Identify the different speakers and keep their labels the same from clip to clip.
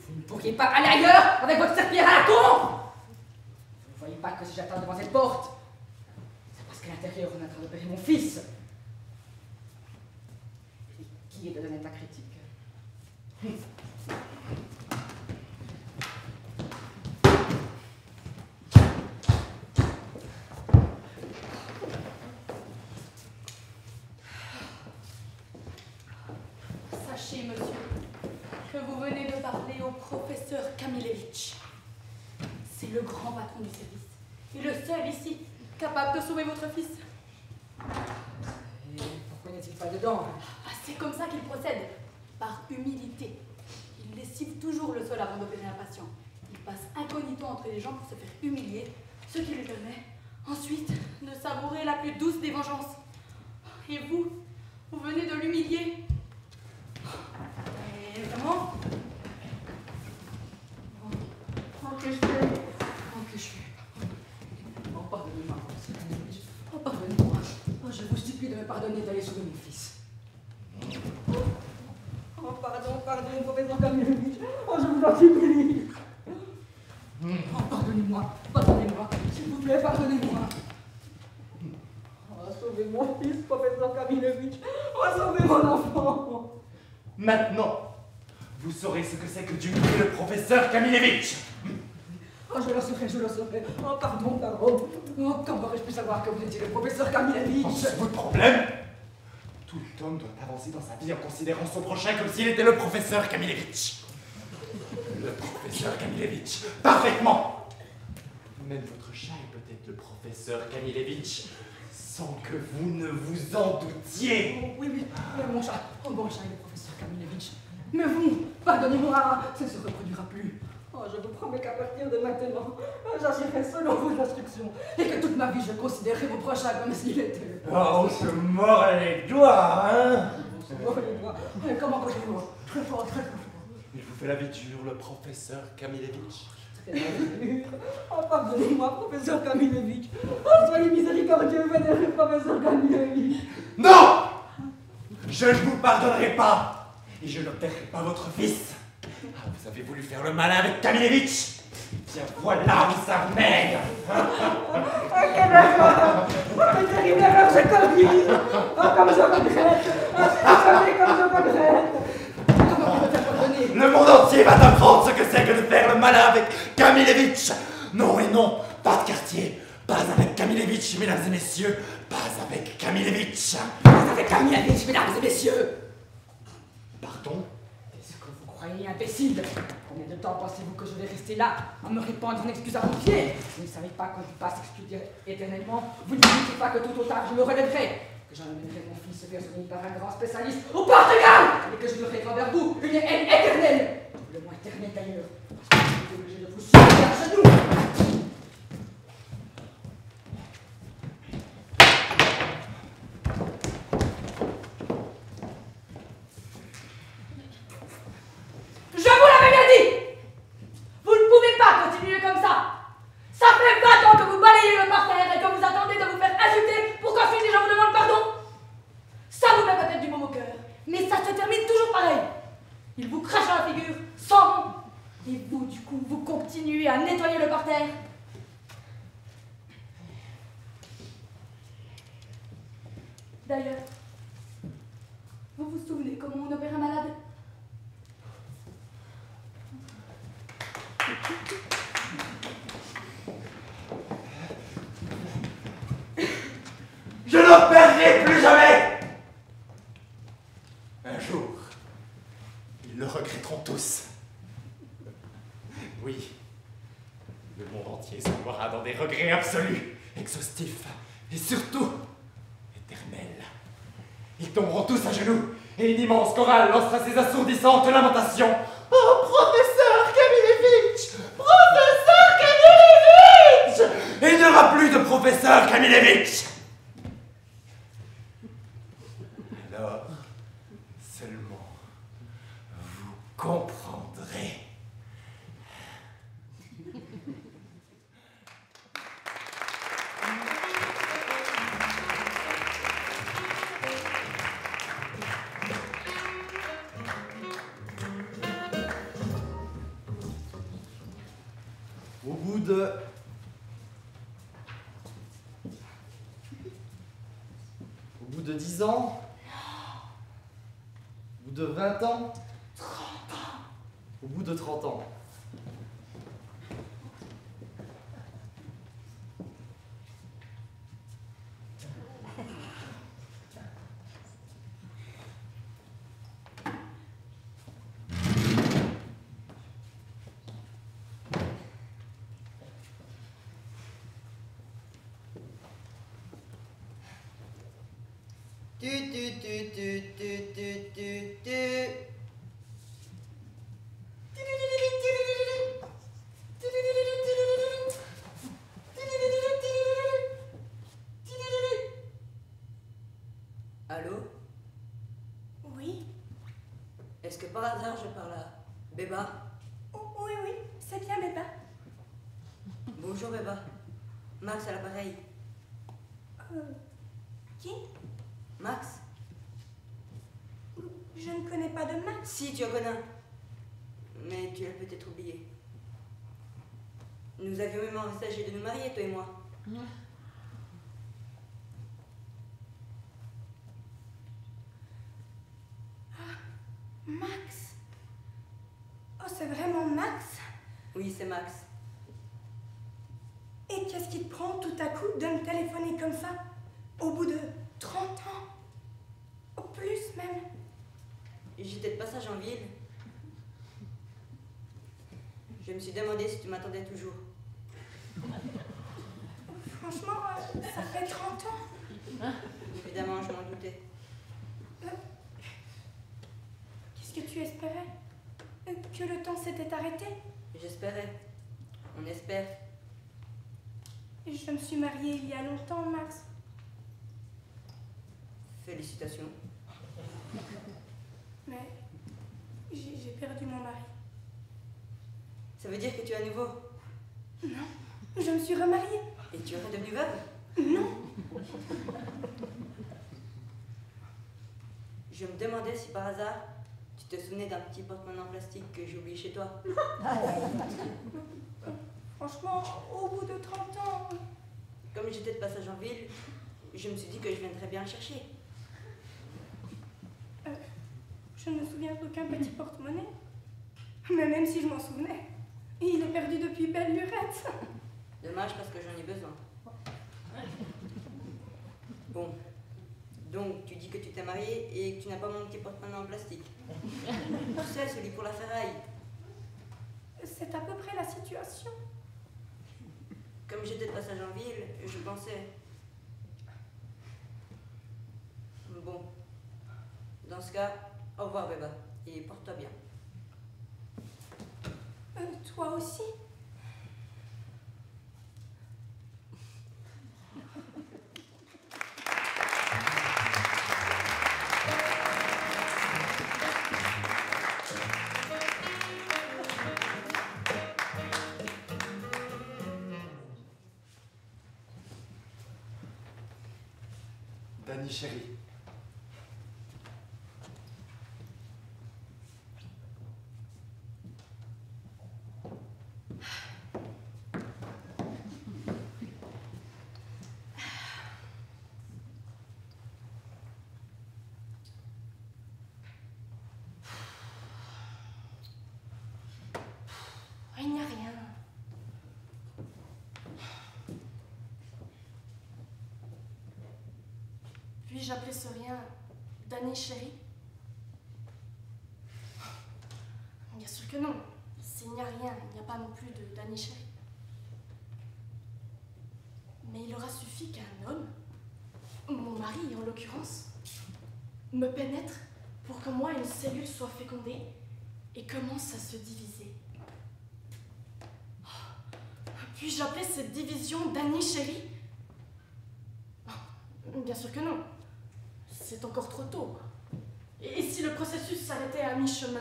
Speaker 1: Vous ne pourriez pas aller ailleurs avec votre serpillière à la con? Vous ne voyez pas que si j'attends devant cette porte, c'est parce qu'à l'intérieur on est en train d'opérer mon fils. Et qui est de donner ta critique?
Speaker 2: Sachez, monsieur, que vous venez de parler au professeur Kamilevitch. C'est le grand patron du service, et le seul ici capable de sauver votre fils.
Speaker 1: Et pourquoi n'est-il pas dedans?
Speaker 2: Ah, c'est comme ça qu'il procède, par humilité. Il lessive toujours le sol avant d'opérer un patient. Il passe incognito entre les gens pour se faire humilier, ce qui lui permet ensuite de savourer la plus douce des vengeances. Et vous venez de l'humilier. Et vraiment?
Speaker 1: Que je fais? Que je fais? Oh, pardonnez-moi, oh, pardonnez-moi. Oh, je vous supplie de me pardonner d'aller sauver mon fils. Oh, pardon, professeur Kamilevitch. Oh, je vous en supplie. Oh, pardonnez-moi, s'il vous plaît, pardonnez-moi. Oh, sauvez mon fils, professeur Kamilevitch. Oh, sauvez mon enfant.
Speaker 3: Maintenant, vous saurez ce que c'est que d'humilier le professeur Kamilevitch.
Speaker 1: Oh, je le saurai. Oh, pardon. Oh, comment aurais-je pu savoir que vous étiez le professeur Kamilevitch?
Speaker 3: Oh, c'est votre problème. Tout homme doit avancer dans sa vie en considérant son prochain comme s'il était le professeur Kamilevitch. Le professeur Kamilevitch, parfaitement. Même votre chat est peut-être le professeur Kamilevitch, sans que vous ne vous en doutiez.
Speaker 1: Oh, oui, mon chat. Oh, mon chat est le professeur Kamilevitch. Mais vous, pardonnez-moi, ça ne se reproduira plus. Oh, je vous promets qu'à partir de maintenant, j'agirai selon vos instructions et que toute ma vie, je considérerai mon prochain comme s'il était.
Speaker 3: Oh, on se mord les doigts, hein?
Speaker 1: On se mord les doigts. Comment voulez-vous? Très fort.
Speaker 3: Il vous fait la vie dure, le professeur Kamilevitch.
Speaker 1: Oh, pardonnez-moi, professeur Kamilevitch. Oh, soyez miséricordieux, vénéré professeur Kamilevitch.
Speaker 3: Non! Je ne vous pardonnerai pas, et je n'opérerai pas votre fils. Ah, vous avez voulu faire le malin avec Kamilevitch. Bien voilà où ça vous mène.
Speaker 1: Oh, quelle erreur! Oh, quelle terrible erreur j'ai commise! Oh, comme je regrette! Oh, c'est comme je regrette! Comment vous me faire pardonner?
Speaker 3: Le monde entier va apprendre ce que c'est que de faire le malin avec Kamilevitch. Non et non, pas de quartier. Pas avec Kamilevitch, mesdames et messieurs. Pas avec Kamilevitch.
Speaker 1: Pas avec Kamilevitch, mesdames et messieurs!
Speaker 3: Pardon?
Speaker 1: Qu'est-ce que vous croyez, imbécile? Combien de temps pensez-vous que je vais rester là, à me répandre une excuse à vos pieds? Vous ne savez pas que je passe expliquer éternellement? Vous ne doutez pas que tout au tard je me relèverai? Que j'emmènerai mon fils faire soigner par un grand spécialiste au Portugal? Et que je ferai envers vous une haine éternelle? Le moins éternelle d'ailleurs, parce que je suis obligé de vous supplier à genoux!
Speaker 2: Et vous, du coup, vous continuez à nettoyer le parterre. D'ailleurs, vous vous souvenez comment on opère un malade?
Speaker 3: Je n'opérerai plus jamais! Un jour, ils le regretteront tous. Oui, le monde entier se noiera dans des regrets absolus, exhaustifs et surtout éternels. Ils tomberont tous à genoux et une immense chorale lancera ses assourdissantes lamentations. Oh, professeur Kamilevitch! Professeur Kamilevitch! Et il n'y aura plus de professeur Kamilevitch! Alors, seulement, vous comprendrez.
Speaker 4: Au bout de 10 ans, au bout de 20 ans,
Speaker 1: 30 ans.
Speaker 4: au bout de 30 ans.
Speaker 5: Allô?
Speaker 2: Oui?
Speaker 5: Est-ce que par hasard je parle à Béba?
Speaker 2: Oui, oui, c'est bien, Béba.
Speaker 5: Bonjour Béba. Max à l'appareil.
Speaker 2: Qui?
Speaker 5: Max?
Speaker 2: Je ne connais pas de Max.
Speaker 5: Si, tu en connais un. Mais tu l'as peut-être oublié. Nous avions même envisagé de nous marier, toi et moi.
Speaker 2: Max? Oh, c'est vraiment Max?
Speaker 5: Oui, c'est Max.
Speaker 2: Et qu'est-ce qui te prend tout à coup de me téléphoner comme ça? Au bout de 30 ans? Au plus même?
Speaker 5: J'étais de passage en ville. Je me suis demandé si tu m'attendais toujours.
Speaker 2: Franchement, ça fait 30 ans.
Speaker 5: Évidemment, je m'en doutais.
Speaker 2: Qu'est-ce que tu espérais? Que le temps s'était arrêté?
Speaker 5: J'espérais. On espère.
Speaker 2: Je me suis mariée il y a longtemps, Max.
Speaker 5: Félicitations.
Speaker 2: Mais j'ai perdu mon mari.
Speaker 5: Ça veut dire que tu es à nouveau.
Speaker 2: Non, je me suis remariée.
Speaker 5: Et tu es redevenue veuve?
Speaker 2: Non.
Speaker 5: Je me demandais si par hasard tu te souvenais d'un petit porte-monnaie en plastique que j'ai oublié chez toi.
Speaker 2: Franchement, au bout de 30 ans...
Speaker 5: Comme j'étais de passage en ville, je me suis dit que je viendrais bien le chercher.
Speaker 2: Je ne me souviens d'aucun petit porte-monnaie. Mais même si je m'en souvenais, il est perdu depuis belle lurette.
Speaker 5: Dommage parce que j'en ai besoin. Bon, donc tu dis que tu t'es mariée et que tu n'as pas mon petit porte-monnaie en plastique. Tu sais, celui pour la ferraille.
Speaker 2: C'est à peu près la situation.
Speaker 5: Comme j'étais de passage en ville, je pensais... Bon, dans ce cas, au revoir Béba, et porte-toi bien.
Speaker 2: Toi aussi?
Speaker 3: Dany chérie.
Speaker 6: Puis-je appeler ce rien Danny chéri? Bien sûr que non. S'il n'y a rien, il n'y a pas non plus de Danny chéri. Mais il aura suffi qu'un homme, mon mari en l'occurrence, me pénètre pour que moi une cellule soit fécondée et commence à se diviser. Puis-je appeler cette division Danny chéri? Bien sûr que non. C'est encore trop tôt. Et si le processus s'arrêtait à mi-chemin?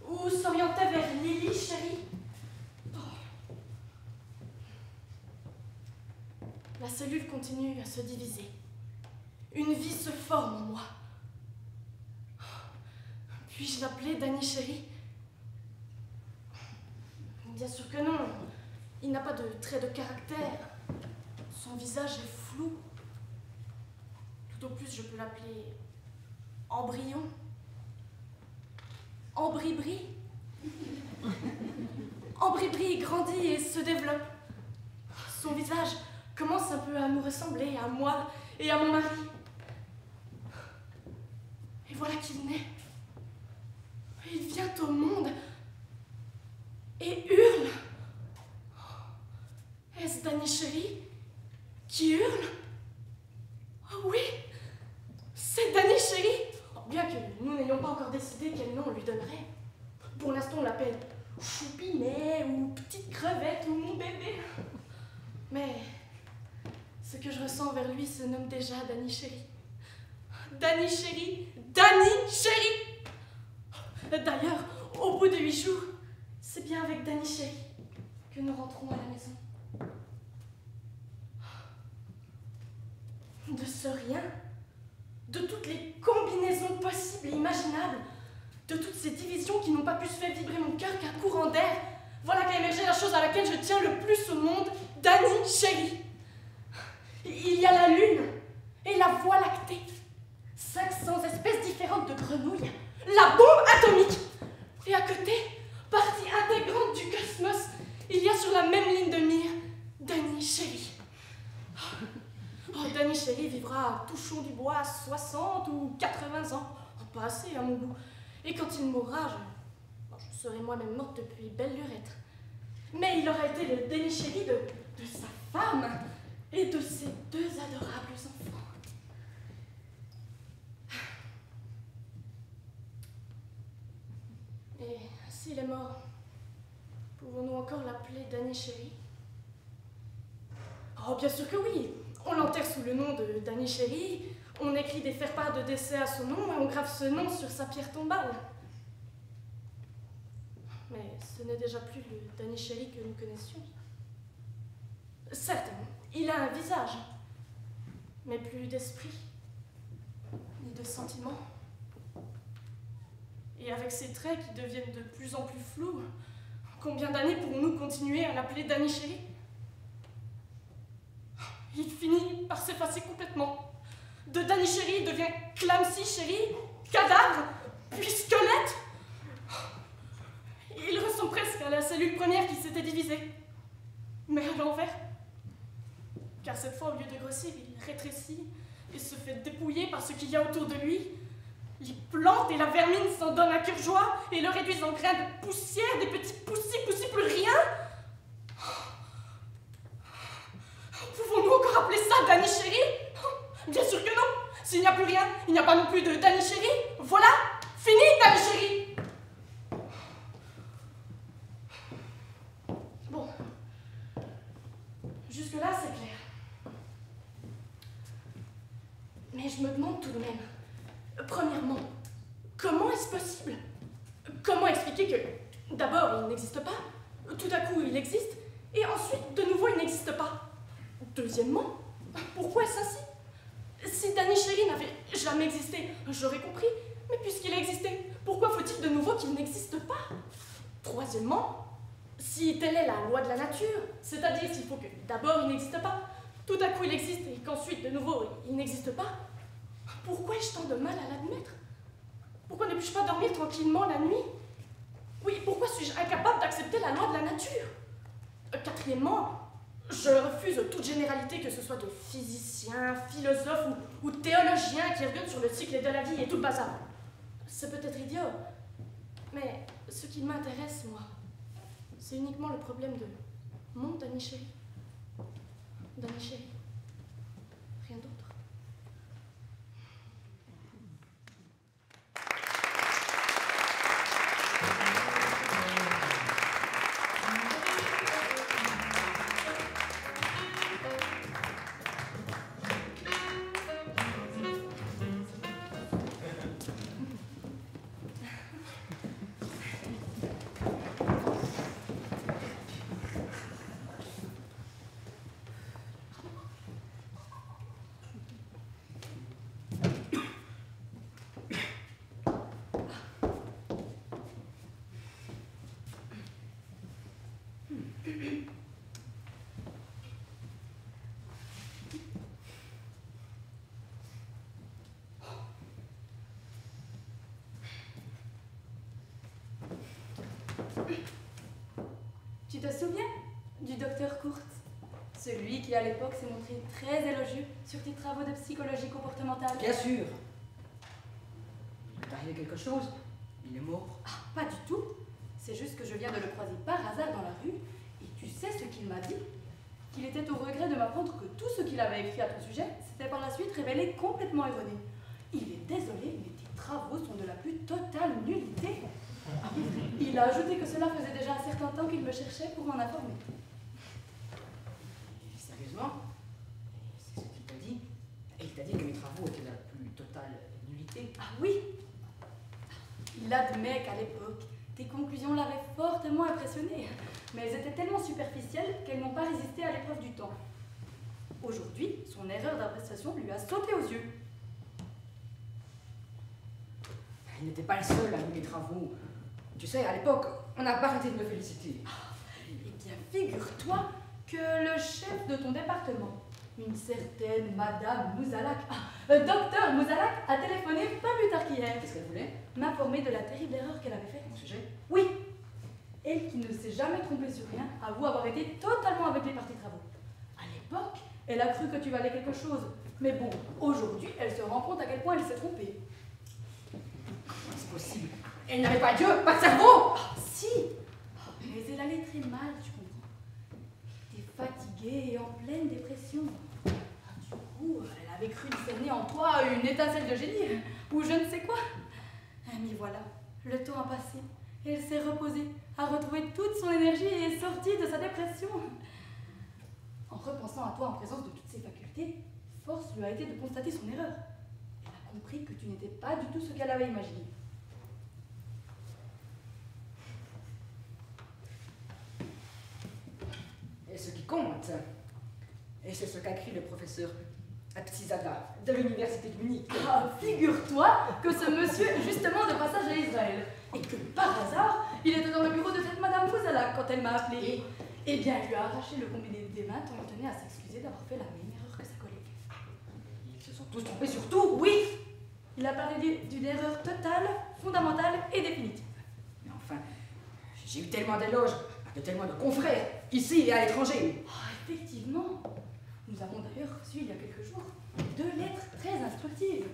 Speaker 6: Ou s'orientait vers Lily chérie? La cellule continue à se diviser. Une vie se forme en moi. Puis-je l'appeler Danny chéri? Bien sûr que non. Il n'a pas de trait de caractère. Son visage est flou. Tout au plus, je peux l'appeler embryon. Embribri. Embribri grandit et se développe. Son visage commence un peu à nous ressembler, à moi et à mon mari. Et voilà qu'il naît. Il vient au monde et hurle. Est-ce Danny chéri qui hurle? Oh oui, c'est Danny chéri. Bien que nous n'ayons pas encore décidé quel nom on lui donnerait. Pour l'instant, on l'appelle Choupinet ou Petite Crevette ou mon bébé. Mais ce que je ressens vers lui se nomme déjà Danny chéri. Danny chéri, Danny chéri. D'ailleurs, au bout de 8 jours, c'est bien avec Danny chéri que nous rentrons à la maison. De ce rien, de toutes les combinaisons possibles et imaginables, de toutes ces divisions qui n'ont pas pu se faire vibrer mon cœur qu'un courant d'air, voilà qu'a émergé la chose à laquelle je tiens le plus au monde, Danny chéri. Il y a la lune et la voie lactée, 500 espèces différentes de grenouilles, la bombe atomique. Et à côté, partie intégrante du cosmos, il y a sur la même ligne de mire, Danny chéri. Oh, Danny chéri vivra tout chaud du bois 60 ou 80 ans, pas assez à mon goût. Et quand il mourra, je serai moi-même morte depuis belle lurette. Mais il aura été le Danny chéri de sa femme et de ses 2 adorables enfants. Et s'il est mort, pouvons-nous encore l'appeler Danny chéri? Oh, bien sûr que oui. On l'enterre sous le nom de Danny chéri, on écrit des faire-part de décès à son nom et on grave ce nom sur sa pierre tombale. Mais ce n'est déjà plus le Danny chéri que nous connaissions. Certes, il a un visage, mais plus d'esprit, ni de sentiments. Et avec ces traits qui deviennent de plus en plus flous, combien d'années pourrons-nous continuer à l'appeler Danny chéri? Il finit par s'effacer complètement. De Danny chéri, il devient Clamsy chéri, cadavre, puis squelette. Il ressemble presque à la cellule première qui s'était divisée, mais à l'envers. Car cette fois, au lieu de grossir, il rétrécit et se fait dépouiller par ce qu'il y a autour de lui. Les plantes et la vermine s'en donnent à cœur joie et le réduisent en grains de poussière, des petits poussis plus rien. Pouvons-nous encore appeler ça Danny chéri? Bien sûr que non. S'il n'y a plus rien, il n'y a pas non plus de Danny chéri. Voilà, fini Danny chéri. Bon, jusque-là c'est clair. Mais je me demande tout de même, premièrement, comment est-ce possible? Comment expliquer que, d'abord, il n'existe pas, tout à coup il existe, et ensuite, de nouveau, il n'existe pas? Deuxièmement, pourquoi est-ce ainsi? Si Danny chéri n'avait jamais existé, j'aurais compris, mais puisqu'il a existé, pourquoi faut-il de nouveau qu'il n'existe pas? Troisièmement, si telle est la loi de la nature, c'est-à-dire s'il faut que d'abord il n'existe pas, tout à coup il existe et qu'ensuite de nouveau il n'existe pas, pourquoi ai-je tant de mal à l'admettre? Pourquoi ne puis-je pas dormir tranquillement la nuit? Oui, pourquoi suis-je incapable d'accepter la loi de la nature? Quatrièmement, Je refuse toute généralité, que ce soit de physiciens, philosophes ou théologiens qui reviennent sur le cycle de la vie et tout le bazar. C'est peut-être idiot, mais ce qui m'intéresse, moi, c'est uniquement le problème de mon Dany chéri. Dany chéri. Rien d'autre.
Speaker 2: Tu te souviens du docteur Kurtz? Celui qui, à l'époque, s'est montré très élogieux sur tes travaux de psychologie comportementale.
Speaker 1: Bien sûr. Il est arrivé quelque chose. Il est mort.
Speaker 2: Ah, pas du tout. C'est juste que je viens de le croiser par hasard dans la rue. Et tu sais ce qu'il m'a dit? Qu'il était au regret de m'apprendre que tout ce qu'il avait écrit à ton sujet s'était par la suite révélé complètement erroné. Il est désolé, mais tes travaux sont de la plus totale nullité. Il a ajouté que cela faisait déjà un certain temps qu'il me cherchait pour m'en informer.
Speaker 1: Sérieusement? C'est ce qu'il t'a dit? Et il t'a dit que mes travaux étaient de la plus totale nullité?
Speaker 2: Ah oui! Il admet qu'à l'époque, tes conclusions l'avaient fortement impressionné, mais elles étaient tellement superficielles qu'elles n'ont pas résisté à l'épreuve du temps. Aujourd'hui, son erreur d'appréciation lui a sauté aux yeux.
Speaker 1: Il n'était pas le seul à aimer mes travaux. Tu sais, à l'époque, on n'a pas arrêté de me féliciter.
Speaker 2: Eh bien, figure-toi que le chef de ton département, une certaine Madame Mouzalak, Docteur Mouzalak, a téléphoné pas plus tard qu'hier.
Speaker 1: Qu'est-ce qu'elle voulait?
Speaker 2: M'informer de la terrible erreur qu'elle avait faite.
Speaker 1: Mon sujet?
Speaker 2: Oui, elle qui ne s'est jamais trompée sur rien, avoue avoir été totalement avec les parties travaux. À l'époque, elle a cru que tu valais quelque chose. Mais bon, aujourd'hui, elle se rend compte à quel point elle s'est trompée.
Speaker 1: Comment c'est possible? Elle n'avait pas Dieu, pas de cerveau!
Speaker 2: Ah, si! Mais elle allait très mal, tu comprends. Elle était fatiguée et en pleine dépression. Du coup, elle avait cru discerner en toi une étincelle de génie, ou je ne sais quoi. Mais voilà, le temps a passé. Elle s'est reposée, a retrouvé toute son énergie et est sortie de sa dépression. En repensant à toi en présence de toutes ses facultés, force lui a été de constater son erreur. Elle a compris que tu n'étais pas du tout ce qu'elle avait imaginé.
Speaker 1: Et ce qui compte, et c'est ce qu'a écrit le professeur Apsizaga de l'université de Munich.
Speaker 2: Ah, figure-toi que ce monsieur est justement de passage à Israël. Et que par hasard, il était dans le bureau de cette Madame Mouzalak quand elle m'a appelé. Eh bien, elle lui a arraché le combiné des mains tant il tenait à s'excuser d'avoir fait la même erreur que sa collègue.
Speaker 1: Ils se sont tous trompés sur tout.
Speaker 2: Oui, il a parlé d'une erreur totale, fondamentale et définitive.
Speaker 1: Mais enfin, j'ai eu tellement d'éloges, de tellement de confrères, ici et à l'étranger.
Speaker 2: Ah, effectivement. Nous avons d'ailleurs reçu il y a quelques jours 2 lettres très instructives.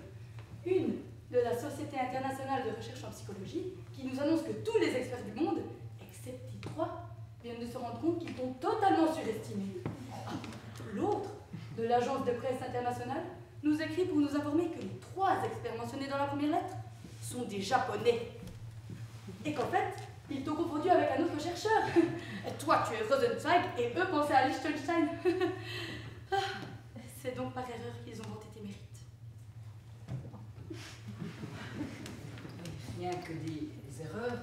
Speaker 2: Une de la Société internationale de recherche en psychologie qui nous annonce que tous les experts du monde, excepté 3, viennent de se rendre compte qu'ils t'ont totalement surestimé. L'autre, de l'agence de presse internationale, nous écrit pour nous informer que les 3 experts mentionnés dans la première lettre sont des Japonais. Et qu'en fait, ils t'ont confondu avec un autre chercheur. Toi, tu es Rosenzweig et eux pensaient à Liechtenstein. C'est donc par erreur qu'ils ont vanté tes mérites.
Speaker 1: Rien que des erreurs,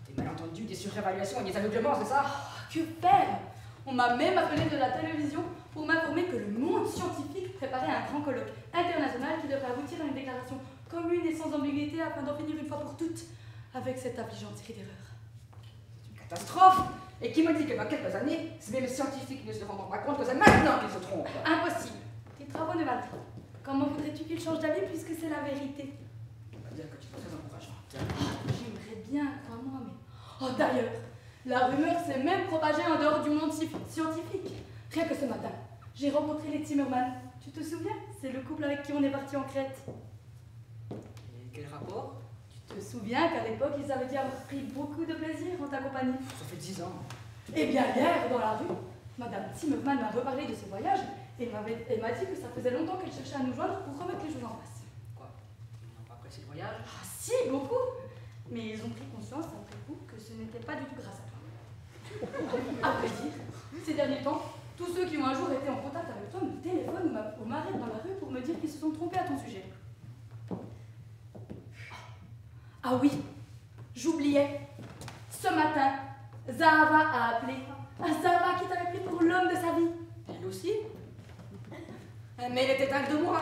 Speaker 1: des malentendus, des surévaluations et des aveuglements, c'est ça?
Speaker 2: Que faire? On m'a même appelé de la télévision pour m'informer que le monde scientifique préparait un grand colloque international qui devrait aboutir à une déclaration commune et sans ambiguïté afin d'en finir une fois pour toutes avec cette affligeante série d'erreurs.
Speaker 1: C'est une catastrophe! Et qui me dit que dans quelques années, ces mêmes scientifiques ne se rendront pas compte que c'est maintenant qu'ils se trompent?
Speaker 2: Impossible. Tes travaux ne valent rien. Comment voudrais-tu qu'ils changent d'avis puisque c'est la vérité?
Speaker 1: On va dire que tu es très encourageante.
Speaker 2: J'aimerais bien, crois-moi, mais... Oh, d'ailleurs, la rumeur s'est même propagée en dehors du monde scientifique. Rien que ce matin, j'ai rencontré les Zimmermann. Tu te souviens? C'est le couple avec qui on est parti en Crète.
Speaker 1: Et quel rapport?
Speaker 2: Tu te souviens qu'à l'époque, ils avaient dit avoir pris beaucoup de plaisir en ta compagnie?
Speaker 1: Ça fait 10 ans.
Speaker 2: Eh bien, hier, dans la rue, Madame Zimmermann m'a reparlé de ses voyages et m'a dit que ça faisait longtemps qu'elle cherchait à nous joindre pour remettre les choses en place.
Speaker 1: Quoi? Ils n'ont pas apprécié le voyage?
Speaker 2: Ah si, beaucoup. Mais ils ont pris conscience après coup que ce n'était pas du tout grâce à toi. À vrai dire, ces derniers temps, tous ceux qui ont un jour été en contact avec toi me téléphonent ou m'arrêtent dans la rue pour me dire qu'ils se sont trompés à ton sujet. Ah oui, j'oubliais. Ce matin, Zahava a appelé. Zahava qui t'avait pris pour l'homme de sa vie.
Speaker 1: Elle aussi? Mais elle était dingue de moi.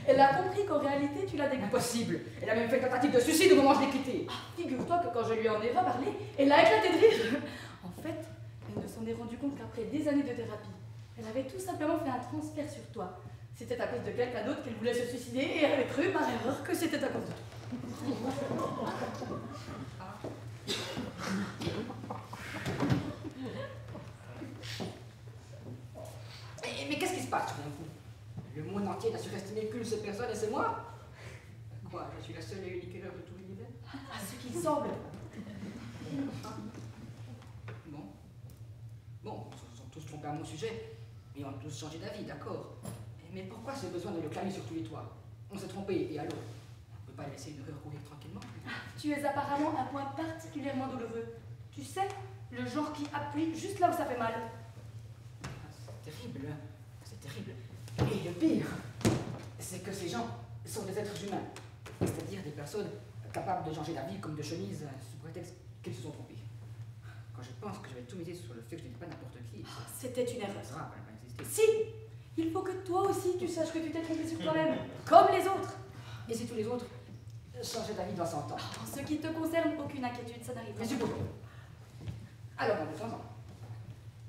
Speaker 2: Elle a compris qu'en réalité, tu l'as dégoûté.
Speaker 1: Impossible. Elle a même fait une tentative de suicide au moment où je l'ai quittée.
Speaker 2: Figure-toi que quand je lui en ai reparlé, elle a éclaté de rire. En fait, elle ne s'en est rendue compte qu'après des années de thérapie, elle avait tout simplement fait un transfert sur toi. C'était à cause de quelqu'un d'autre qu'elle voulait se suicider et elle avait cru par erreur que c'était à cause de toi.
Speaker 1: Mais qu'est-ce qui se passe tout d'un coup? Le monde entier n'a surestimé qu'une seule personne et c'est moi? Quoi, je suis la seule et unique erreur de tout l'univers?
Speaker 2: À ce qu'il semble.
Speaker 1: Bon, ils se sont tous trompés à mon sujet, et ont tous changé d'avis, d'accord. Mais pourquoi ce besoin de le clamer sur tous les toits? On s'est trompé, et alors? On ne peut pas laisser une erreur courir tranquillement?
Speaker 2: Tu es apparemment un point particulièrement douloureux. Tu sais, le genre qui appuie juste là où ça fait mal.
Speaker 1: C'est terrible, c'est terrible. Et le pire, c'est que ces gens sont des êtres humains, c'est-à-dire des personnes capables de changer d'avis comme de chemise sous prétexte qu'ils se sont trompés. Quand je pense que je vais tout miser sur le fait que je ne dis pas n'importe qui,
Speaker 2: C'était une erreur.
Speaker 1: ça va pas exister.
Speaker 2: Si, il faut que toi aussi tu saches que tu t'es trompé sur toi-même, comme les autres.
Speaker 1: Et si tous les autres changeaient d'avis dans 100 ans?
Speaker 2: En ce qui te concerne, aucune inquiétude, ça n'arrivera
Speaker 1: Mais
Speaker 2: pas.
Speaker 1: supposons. Alors, dans 200 ans,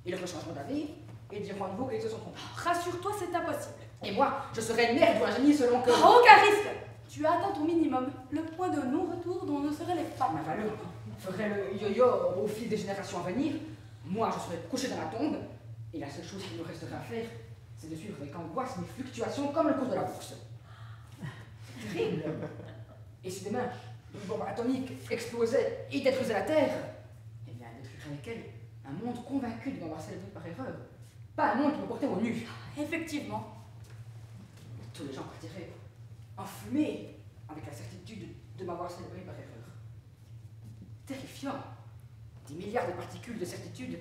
Speaker 1: ils rechangeront d'avis et diront à nouveau qu'ils se sont trompés.
Speaker 2: Rassure-toi, c'est impossible.
Speaker 1: Et moi, je serai une merde ou un génie selon que...
Speaker 2: Aucun risque. Tu as atteint ton minimum, le point de non-retour dont ne se relève pas.
Speaker 1: Ma valeur ferait le yo-yo au fil des générations à venir. Moi, je serais couché dans la tombe, et la seule chose qu'il me resterait à faire, c'est de suivre avec angoisse mes fluctuations comme le cours de la bourse. C'est terrible. Et si demain, une bombe atomique explosait et détruisait la Terre, eh bien, elle détruirait avec elle un monde convaincu de m'avoir célébré par erreur. Pas un monde qui me portait au nu.
Speaker 2: Effectivement.
Speaker 1: Tous les gens partiraient en fumée avec la certitude de m'avoir célébré par erreur. Terrifiant. Des milliards de particules de certitude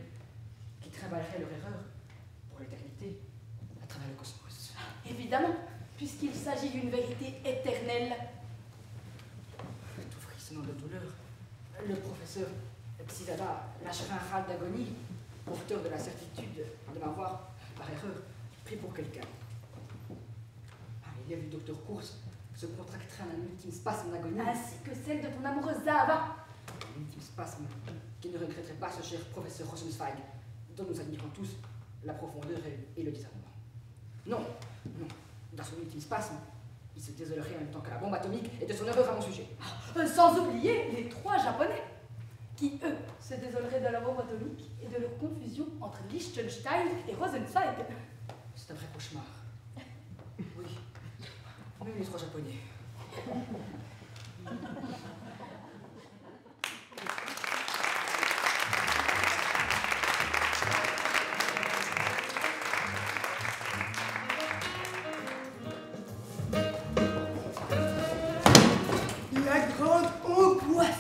Speaker 1: qui travailleraient leur erreur pour l'éternité à travers le cosmos.
Speaker 2: Évidemment, puisqu'il s'agit d'une vérité éternelle.
Speaker 1: Tout frissonnant de douleur, le professeur Psizada lâchera un râle d'agonie, porteur de la certitude de m'avoir, par erreur, pris pour quelqu'un. Les lèvres du docteur Kurz se contracteraient en un ultime spasme d'agonie.
Speaker 2: Ainsi que celle de ton amoureuse Zahava.
Speaker 1: Un ultime spasme qui ne regretterait pas ce cher professeur Rosenzweig, dont nous admirons tous la profondeur et le discernement. Non, non, dans son ultime spasme, il se désolerait en même temps que la bombe atomique et de son erreur à mon sujet.
Speaker 2: Sans oublier les 3 Japonais, qui eux se désoleraient de la bombe atomique et de leur confusion entre Liechtenstein et Rosenzweig.
Speaker 1: C'est un vrai cauchemar. Oui, même les 3 Japonais.
Speaker 2: La grande angoisse.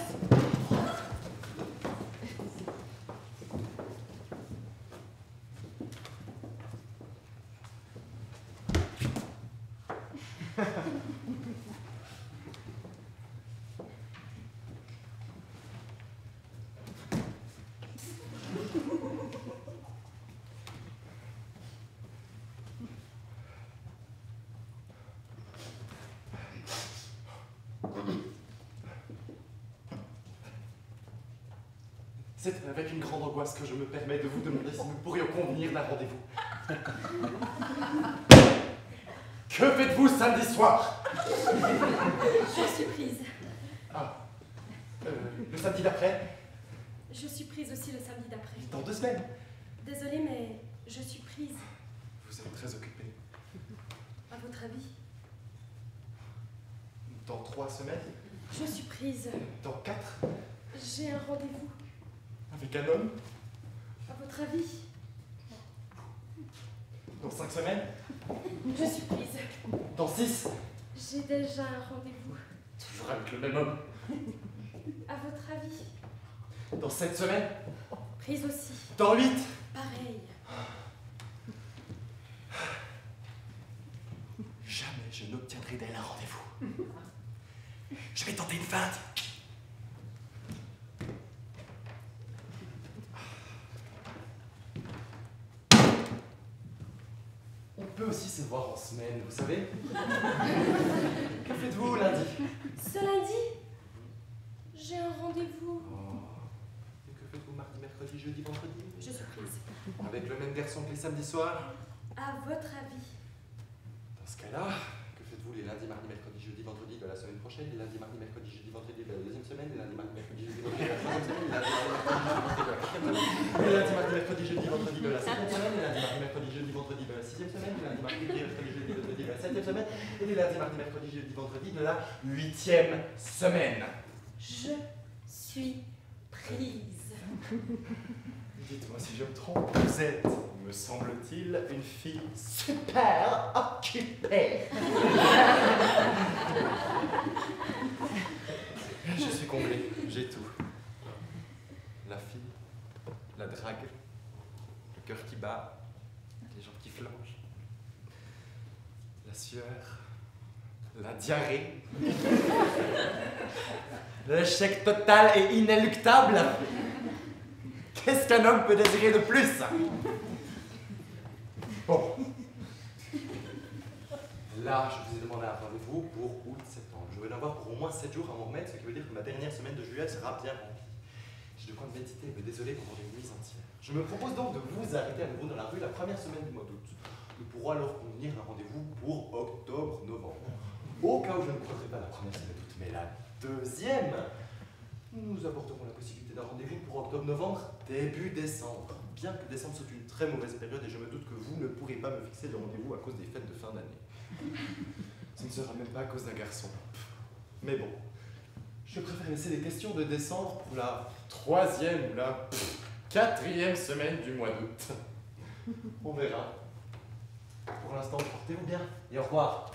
Speaker 3: C'est avec une grande angoisse que je me permets de vous demander si nous pourrions convenir d'un rendez-vous. Que faites-vous samedi soir?
Speaker 6: Je suis prise.
Speaker 3: Ah, le samedi d'après?
Speaker 6: Je suis prise aussi le samedi d'après.
Speaker 3: Dans 2 semaines.
Speaker 6: Désolée, mais Je suis prise.
Speaker 3: Vous êtes très occupé.
Speaker 6: À votre avis?
Speaker 3: Dans 3 semaines?
Speaker 6: Je suis prise.
Speaker 3: Dans 4?
Speaker 6: J'ai un rendez-vous.
Speaker 3: Avec un homme?
Speaker 6: À votre avis?
Speaker 3: Dans 5 semaines?
Speaker 6: Je suis prise.
Speaker 3: Dans 6?
Speaker 6: J'ai déjà un rendez-vous.
Speaker 3: Toujours avec le même homme?
Speaker 6: À votre avis?
Speaker 3: Dans 7 semaines?
Speaker 6: Prise aussi.
Speaker 3: Dans 8?
Speaker 6: Pareil.
Speaker 3: Jamais je n'obtiendrai d'elle un rendez-vous. Je vais tenter une feinte. On peut aussi se voir en semaine, vous savez. Que faites-vous lundi?
Speaker 6: Ce lundi, j'ai un rendez-vous.
Speaker 3: Et que faites-vous mardi, mercredi, jeudi, vendredi?
Speaker 6: Je suis prise.
Speaker 3: Avec le même garçon que les samedis soirs?
Speaker 6: À votre avis?
Speaker 3: Dans ce cas-là, que faites-vous les lundis, mardi, mercredi, jeudi, vendredi de la semaine prochaine, les lundis, mardi, mercredi, jeudi, vendredi de la deuxième semaine, les lundis, mardi, mercredi, jeudi, vendredi de la troisième semaine, les lundis, mardi, mercredi, jeudi, vendredi de la quatrième semaine, les lundis, mardi, mercredi, jeudi, vendredi de la cinquième semaine, les lundis, mardi, mercredi, jeudi, vendredi de la septième semaine, et les lundis, mardi, mercredi, jeudi, vendredi de la 8e semaine.
Speaker 6: Je suis prise.
Speaker 3: Dites-moi si je me trompe, vous êtes, me semble-t-il, une fille super occupée. Je suis comblé, j'ai tout. La fille, la drague, le cœur qui bat, les jambes qui flanchent, la sueur, la diarrhée, l'échec total et inéluctable. Qu'est-ce qu'un homme peut désirer de plus? Bon. Là, je vous ai demandé un rendez-vous pour août-septembre. Je vais en avoir pour au moins 7 jours à m'en remettre, ce qui veut dire que ma dernière semaine de juillet sera bien remplie. J'ai de quoi me méditer, mais désolé pour les nuits entières. Je me propose donc de vous arrêter à nouveau dans la rue la première semaine du mois d'août. Nous pourrons alors convenir un rendez-vous pour octobre-novembre. Au cas où je ne croiserai pas la première semaine d'août, mais la deuxième, nous apporterons la possibilité d'un rendez-vous pour octobre-novembre, début décembre. Bien que décembre soit une très mauvaise période et je me doute que vous ne pourrez pas me fixer de rendez-vous à cause des fêtes de fin d'année. Ce ne sera même pas à cause d'un garçon. Mais bon, je préfère laisser les questions de décembre pour la 3e ou la 4e semaine du mois d'août. On verra. Pour l'instant, portez-vous bien et au revoir.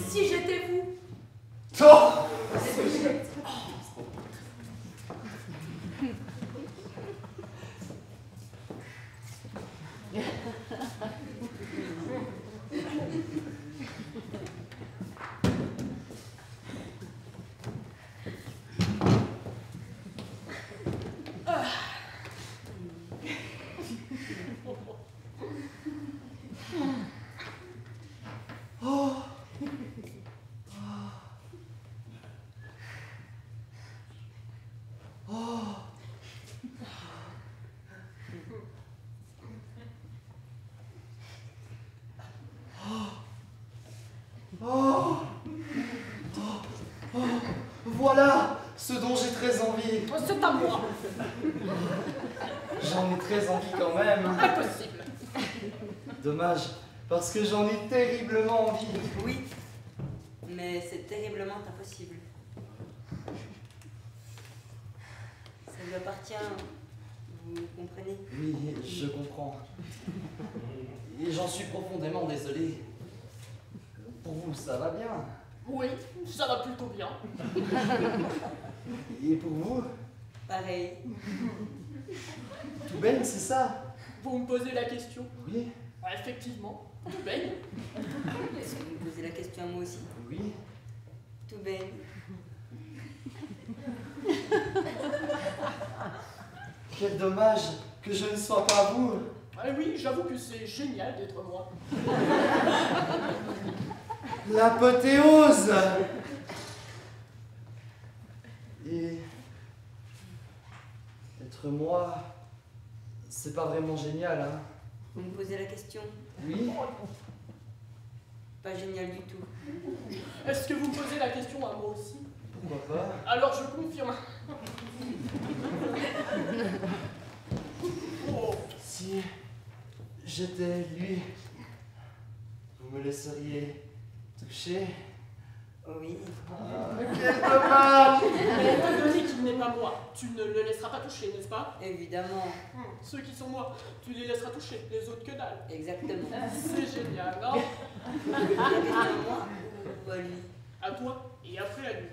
Speaker 6: Si j'étais vous?
Speaker 3: Oh! Voilà ce dont j'ai très envie.
Speaker 1: C'est à moi.
Speaker 4: J'en ai très envie quand même.
Speaker 1: Impossible.
Speaker 4: Dommage, parce que j'en ai terriblement envie.
Speaker 5: Oui, mais c'est terriblement impossible. Ça lui appartient, vous comprenez?
Speaker 4: Oui, je comprends. Et j'en suis profondément désolé. Pour vous, ça va bien.
Speaker 1: Oui, ça va plutôt bien.
Speaker 4: Et pour vous,
Speaker 5: Pareil.
Speaker 4: tout baigne, c'est ça?
Speaker 1: Vous me posez la question?
Speaker 4: Oui,
Speaker 1: Ah, effectivement, tout baigne.
Speaker 5: Est-ce que vous me posez la question à moi aussi?
Speaker 4: oui.
Speaker 5: Tout baigne.
Speaker 4: Quel dommage que je ne sois pas vous.
Speaker 1: Ah oui, j'avoue que c'est génial d'être moi.
Speaker 4: L'apothéose. moi, c'est pas vraiment génial, hein.
Speaker 5: Vous me posez la question?
Speaker 4: Oui?
Speaker 5: Pas génial du tout.
Speaker 6: Est-ce que vous me posez la question à moi aussi?
Speaker 4: Pourquoi pas?
Speaker 6: Alors je confirme. Oh.
Speaker 4: Si j'étais lui, vous me laisseriez toucher?
Speaker 5: Oui.
Speaker 4: Quel dommage!
Speaker 6: Mais étant donné qu'il n'est pas moi, tu ne le laisseras pas toucher, n'est-ce pas?
Speaker 5: Évidemment.
Speaker 6: Ceux qui sont moi, tu les laisseras toucher, les autres que dalle.
Speaker 5: Exactement.
Speaker 6: C'est génial, non?
Speaker 5: La question à moi ou à lui?
Speaker 6: À toi et après à lui.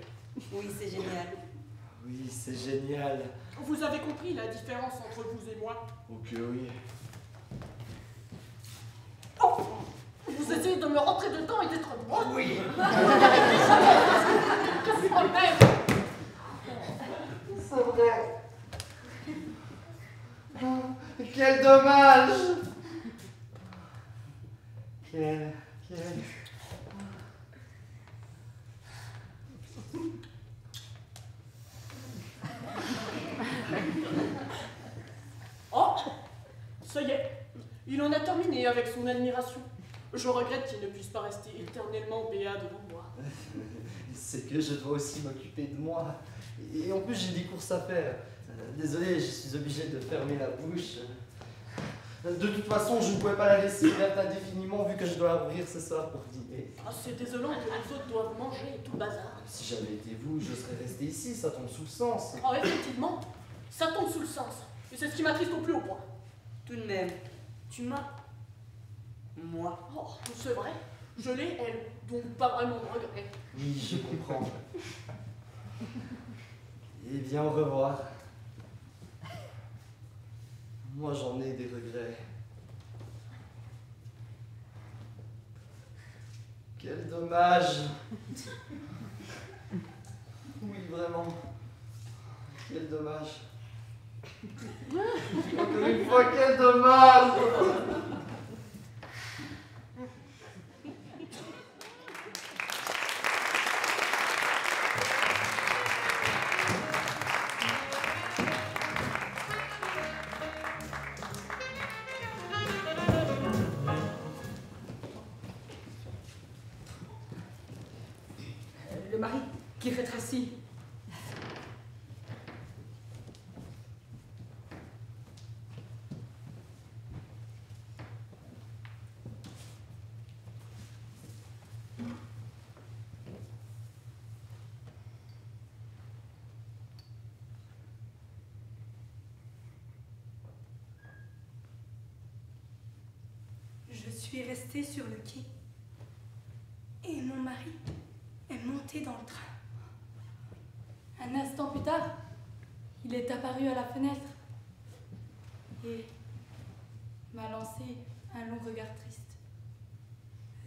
Speaker 5: Oui, c'est génial.
Speaker 4: Oui, c'est génial.
Speaker 6: Vous avez compris la différence entre vous et moi?
Speaker 4: Ok, oui.
Speaker 6: Oh! Vous essayez de me rentrer dedans et d'être moi?
Speaker 4: Oui!
Speaker 6: Quel problème?
Speaker 4: C'est vrai. Oh, quel dommage! Quel...
Speaker 6: Oh! Ça y est, il en a terminé avec son admiration. Je regrette qu'il ne puisse pas rester éternellement béat devant moi.
Speaker 4: C'est que je dois aussi m'occuper de moi. Et en plus, j'ai des courses à faire. Désolé, je suis obligé de fermer la bouche. De toute façon, je ne pouvais pas la laisser ouverte indéfiniment vu que je dois la rouvrir ce soir pour dîner.
Speaker 6: Ah, c'est désolant que les autres doivent manger et tout le bazar.
Speaker 4: Si j'avais été vous, je serais resté ici, ça tombe sous le sens.
Speaker 6: Oh, effectivement, ça tombe sous le sens. Et c'est ce qui m'attriste au plus haut point.
Speaker 5: Tout de même, tu m'as... Moi.
Speaker 6: Oh, c'est vrai, je l'ai, elle, donc pas vraiment de regret.
Speaker 4: Oui, je comprends. Eh bien, au revoir. Moi, j'en ai des regrets. Quel dommage. Oui, vraiment. Quel dommage. Encore une fois, quel dommage.
Speaker 1: Le mari qui rétrécit.
Speaker 2: Je suis restée sur le quai et mon mari est monté dans le train. Un instant plus tard, il est apparu à la fenêtre et m'a lancé un long regard triste.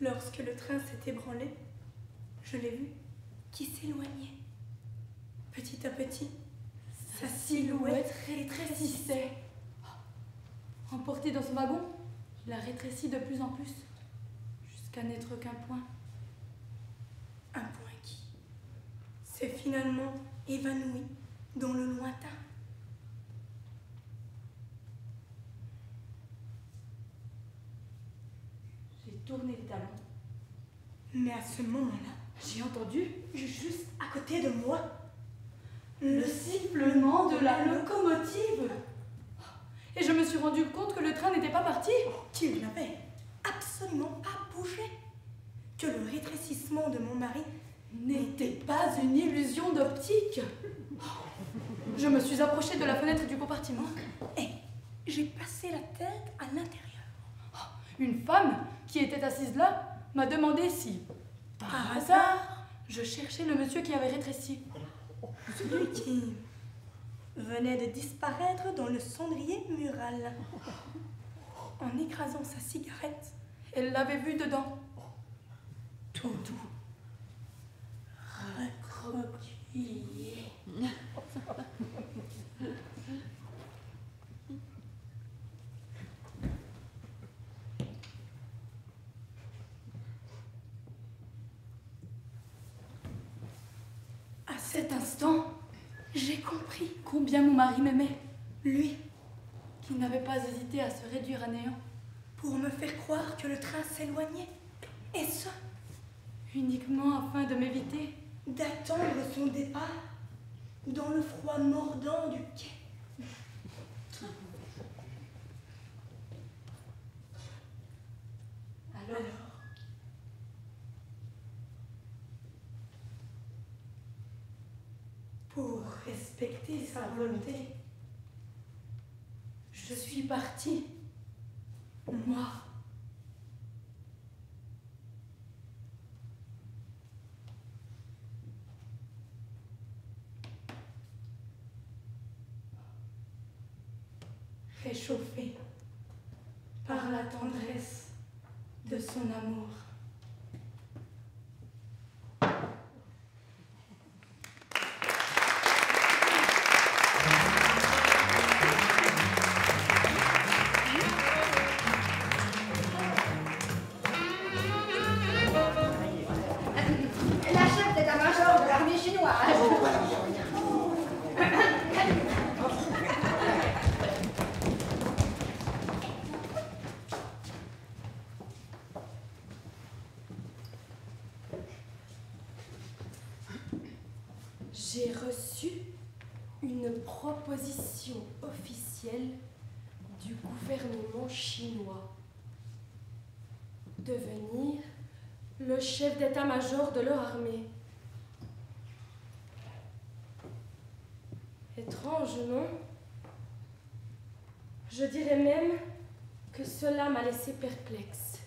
Speaker 2: Lorsque le train s'est ébranlé, je l'ai vu qui s'éloignait. Petit à petit, sa silhouette rétrécissait. Emporté dans son wagon, il a rétréci de plus en plus, jusqu'à n'être qu'un point. Un point qui s'est finalement évanoui dans le lointain. J'ai tourné les talons. Mais à ce moment-là, j'ai entendu, juste à côté de moi, le sifflement de la locomotive. Et je me suis rendu compte que le train n'était pas parti, qu'il n'avait absolument pas bougé, que le rétrécissement de mon mari n'était pas une illusion d'optique. Je me suis approchée de la fenêtre du compartiment et j'ai passé la tête à l'intérieur. Une femme qui était assise là m'a demandé si, par hasard, je cherchais le monsieur qui avait rétréci. Celui qui venait de disparaître dans le cendrier mural. En écrasant sa cigarette, elle l'avait vu dedans. Tout doux, recroquevillé. À cet instant, j'ai compris combien mon mari m'aimait. Lui, qui n'avait pas hésité à se réduire à néant
Speaker 7: Pour me faire croire que le train s'éloignait. Et ce,
Speaker 2: uniquement afin de m'éviter.
Speaker 7: d'attendre son départ dans le froid mordant du quai.
Speaker 2: Alors,
Speaker 7: Pour respecter sa volonté,
Speaker 2: je suis partie. Moi.
Speaker 7: réchauffé par la tendresse de son amour.
Speaker 1: La chef d'état-major de l'armée chinoise.
Speaker 6: J'ai reçu une proposition officielle du gouvernement chinois. Devenir le chef d'état-major de leur armée. Étrange, non? Je dirais même que cela m'a laissé perplexe.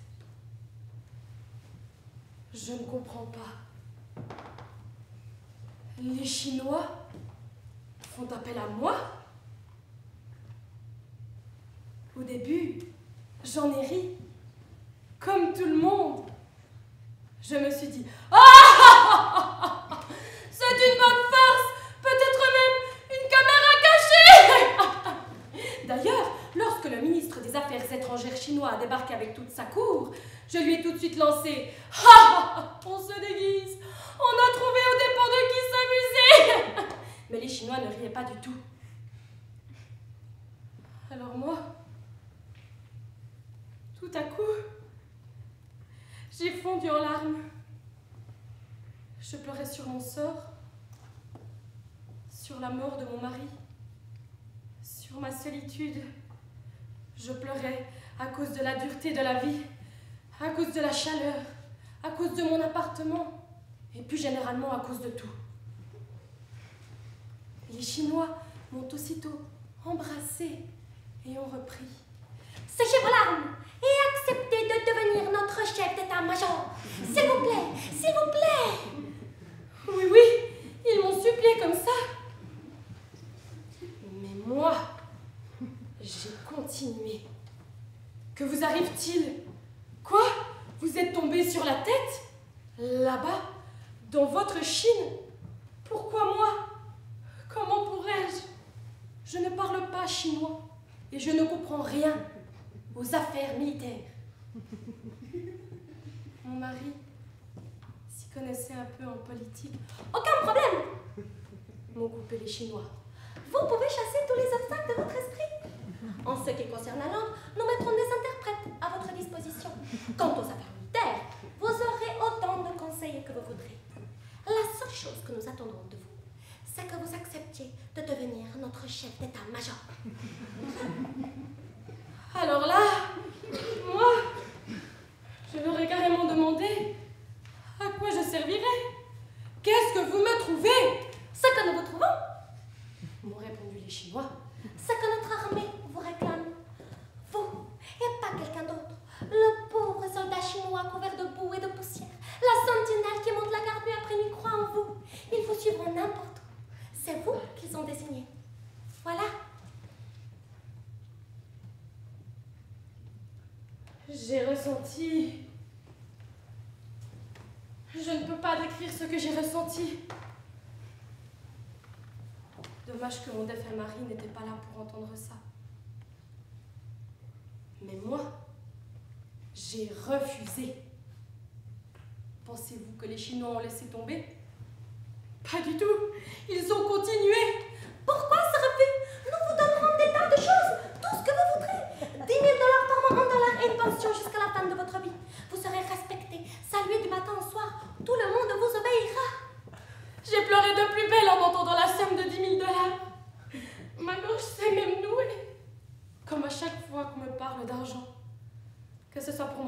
Speaker 6: Je ne comprends pas. Les Chinois font appel à moi? Au début, j'en ai ri, comme tout le monde. Je me suis dit, ah, c'est une bonne farce, peut-être même une caméra cachée. D'ailleurs, lorsque le ministre des Affaires étrangères chinois a débarqué avec toute sa cour, je lui ai tout de suite lancé, on se déguise, on a trouvé au dépens de qui s'amuser. Mais les Chinois ne riaient pas du tout. Alors moi, tout à coup, j'ai fondu en larmes. Je pleurais sur mon sort, sur la mort de mon mari, sur ma solitude. Je pleurais à cause de la dureté de la vie, à cause de la chaleur, à cause de mon appartement, et plus généralement à cause de tout. Les Chinois m'ont aussitôt embrassée et ont repris.
Speaker 8: Séchez vos larmes et acceptez de devenir notre chef d'état-major. S'il vous plaît, s'il vous plaît.
Speaker 6: Oui, oui, ils m'ont supplié comme ça. Mais moi, j'ai continué. Que vous arrive-t-il? Quoi? Vous êtes tombé sur la tête? Là-bas, dans votre Chine? Pourquoi moi? Comment pourrais-je? Je ne parle pas chinois et je ne comprends rien aux affaires militaires. Mon mari s'y connaissait un peu en politique.
Speaker 8: Aucun problème.
Speaker 6: M'ont coupé les Chinois.
Speaker 8: Vous pouvez chasser tous les obstacles de votre esprit. En ce qui concerne la langue, nous mettrons des interprètes à votre disposition. Quant aux affaires militaires, vous aurez autant de conseillers que vous voudrez. La seule chose que nous attendrons de vous, c'est que vous acceptiez de devenir notre chef d'état-major.
Speaker 6: Alors là, moi, je leur ai carrément demandé à quoi je servirais. Qu'est-ce que vous me trouvez?
Speaker 8: Ce que nous vous trouvons,
Speaker 6: M'ont répondu les Chinois.
Speaker 8: c'est que notre armée vous réclame. Vous, et pas quelqu'un d'autre. Le pauvre soldat chinois couvert de boue et de poussière. La sentinelle qui monte la garde nuit après nuit croit en vous. Ils vous suivront n'importe où. C'est vous qu'ils ont désigné. Voilà.
Speaker 6: J'ai ressenti... Je ne peux pas décrire ce que j'ai ressenti. Dommage que mon défunt mari n'était pas là pour entendre ça. Mais moi, j'ai refusé. Pensez-vous que les Chinois ont laissé tomber? Pas du tout. Ils ont continué.
Speaker 8: Pourquoi ce refus? Nous vous donnerons des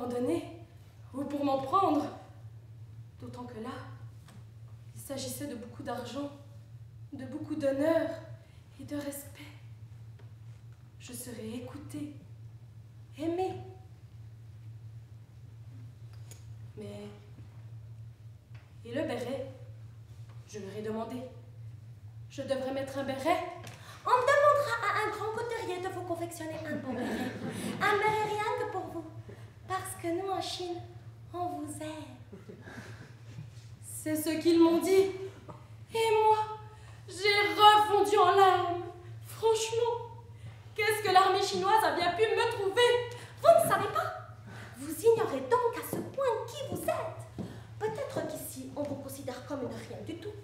Speaker 6: m'en donner ou pour m'en prendre. D'autant que là, il s'agissait de beaucoup d'argent, de beaucoup d'honneur et de respect. Je serais écoutée, aimée. Mais... Et le béret? Je leur ai demandé. Je devrais mettre un béret?
Speaker 8: On demandera à un grand couturier de vous confectionner un bon béret. Un béret rien que pour vous. Parce que nous, en Chine, on vous aime.
Speaker 6: C'est ce qu'ils m'ont dit. Et moi, j'ai refondu en larmes. Franchement, qu'est-ce que l'armée chinoise a bien pu me trouver?
Speaker 8: Vous ne savez pas? Vous ignorez donc à ce point qui vous êtes. Peut-être qu'ici, on vous considère comme une rien du tout.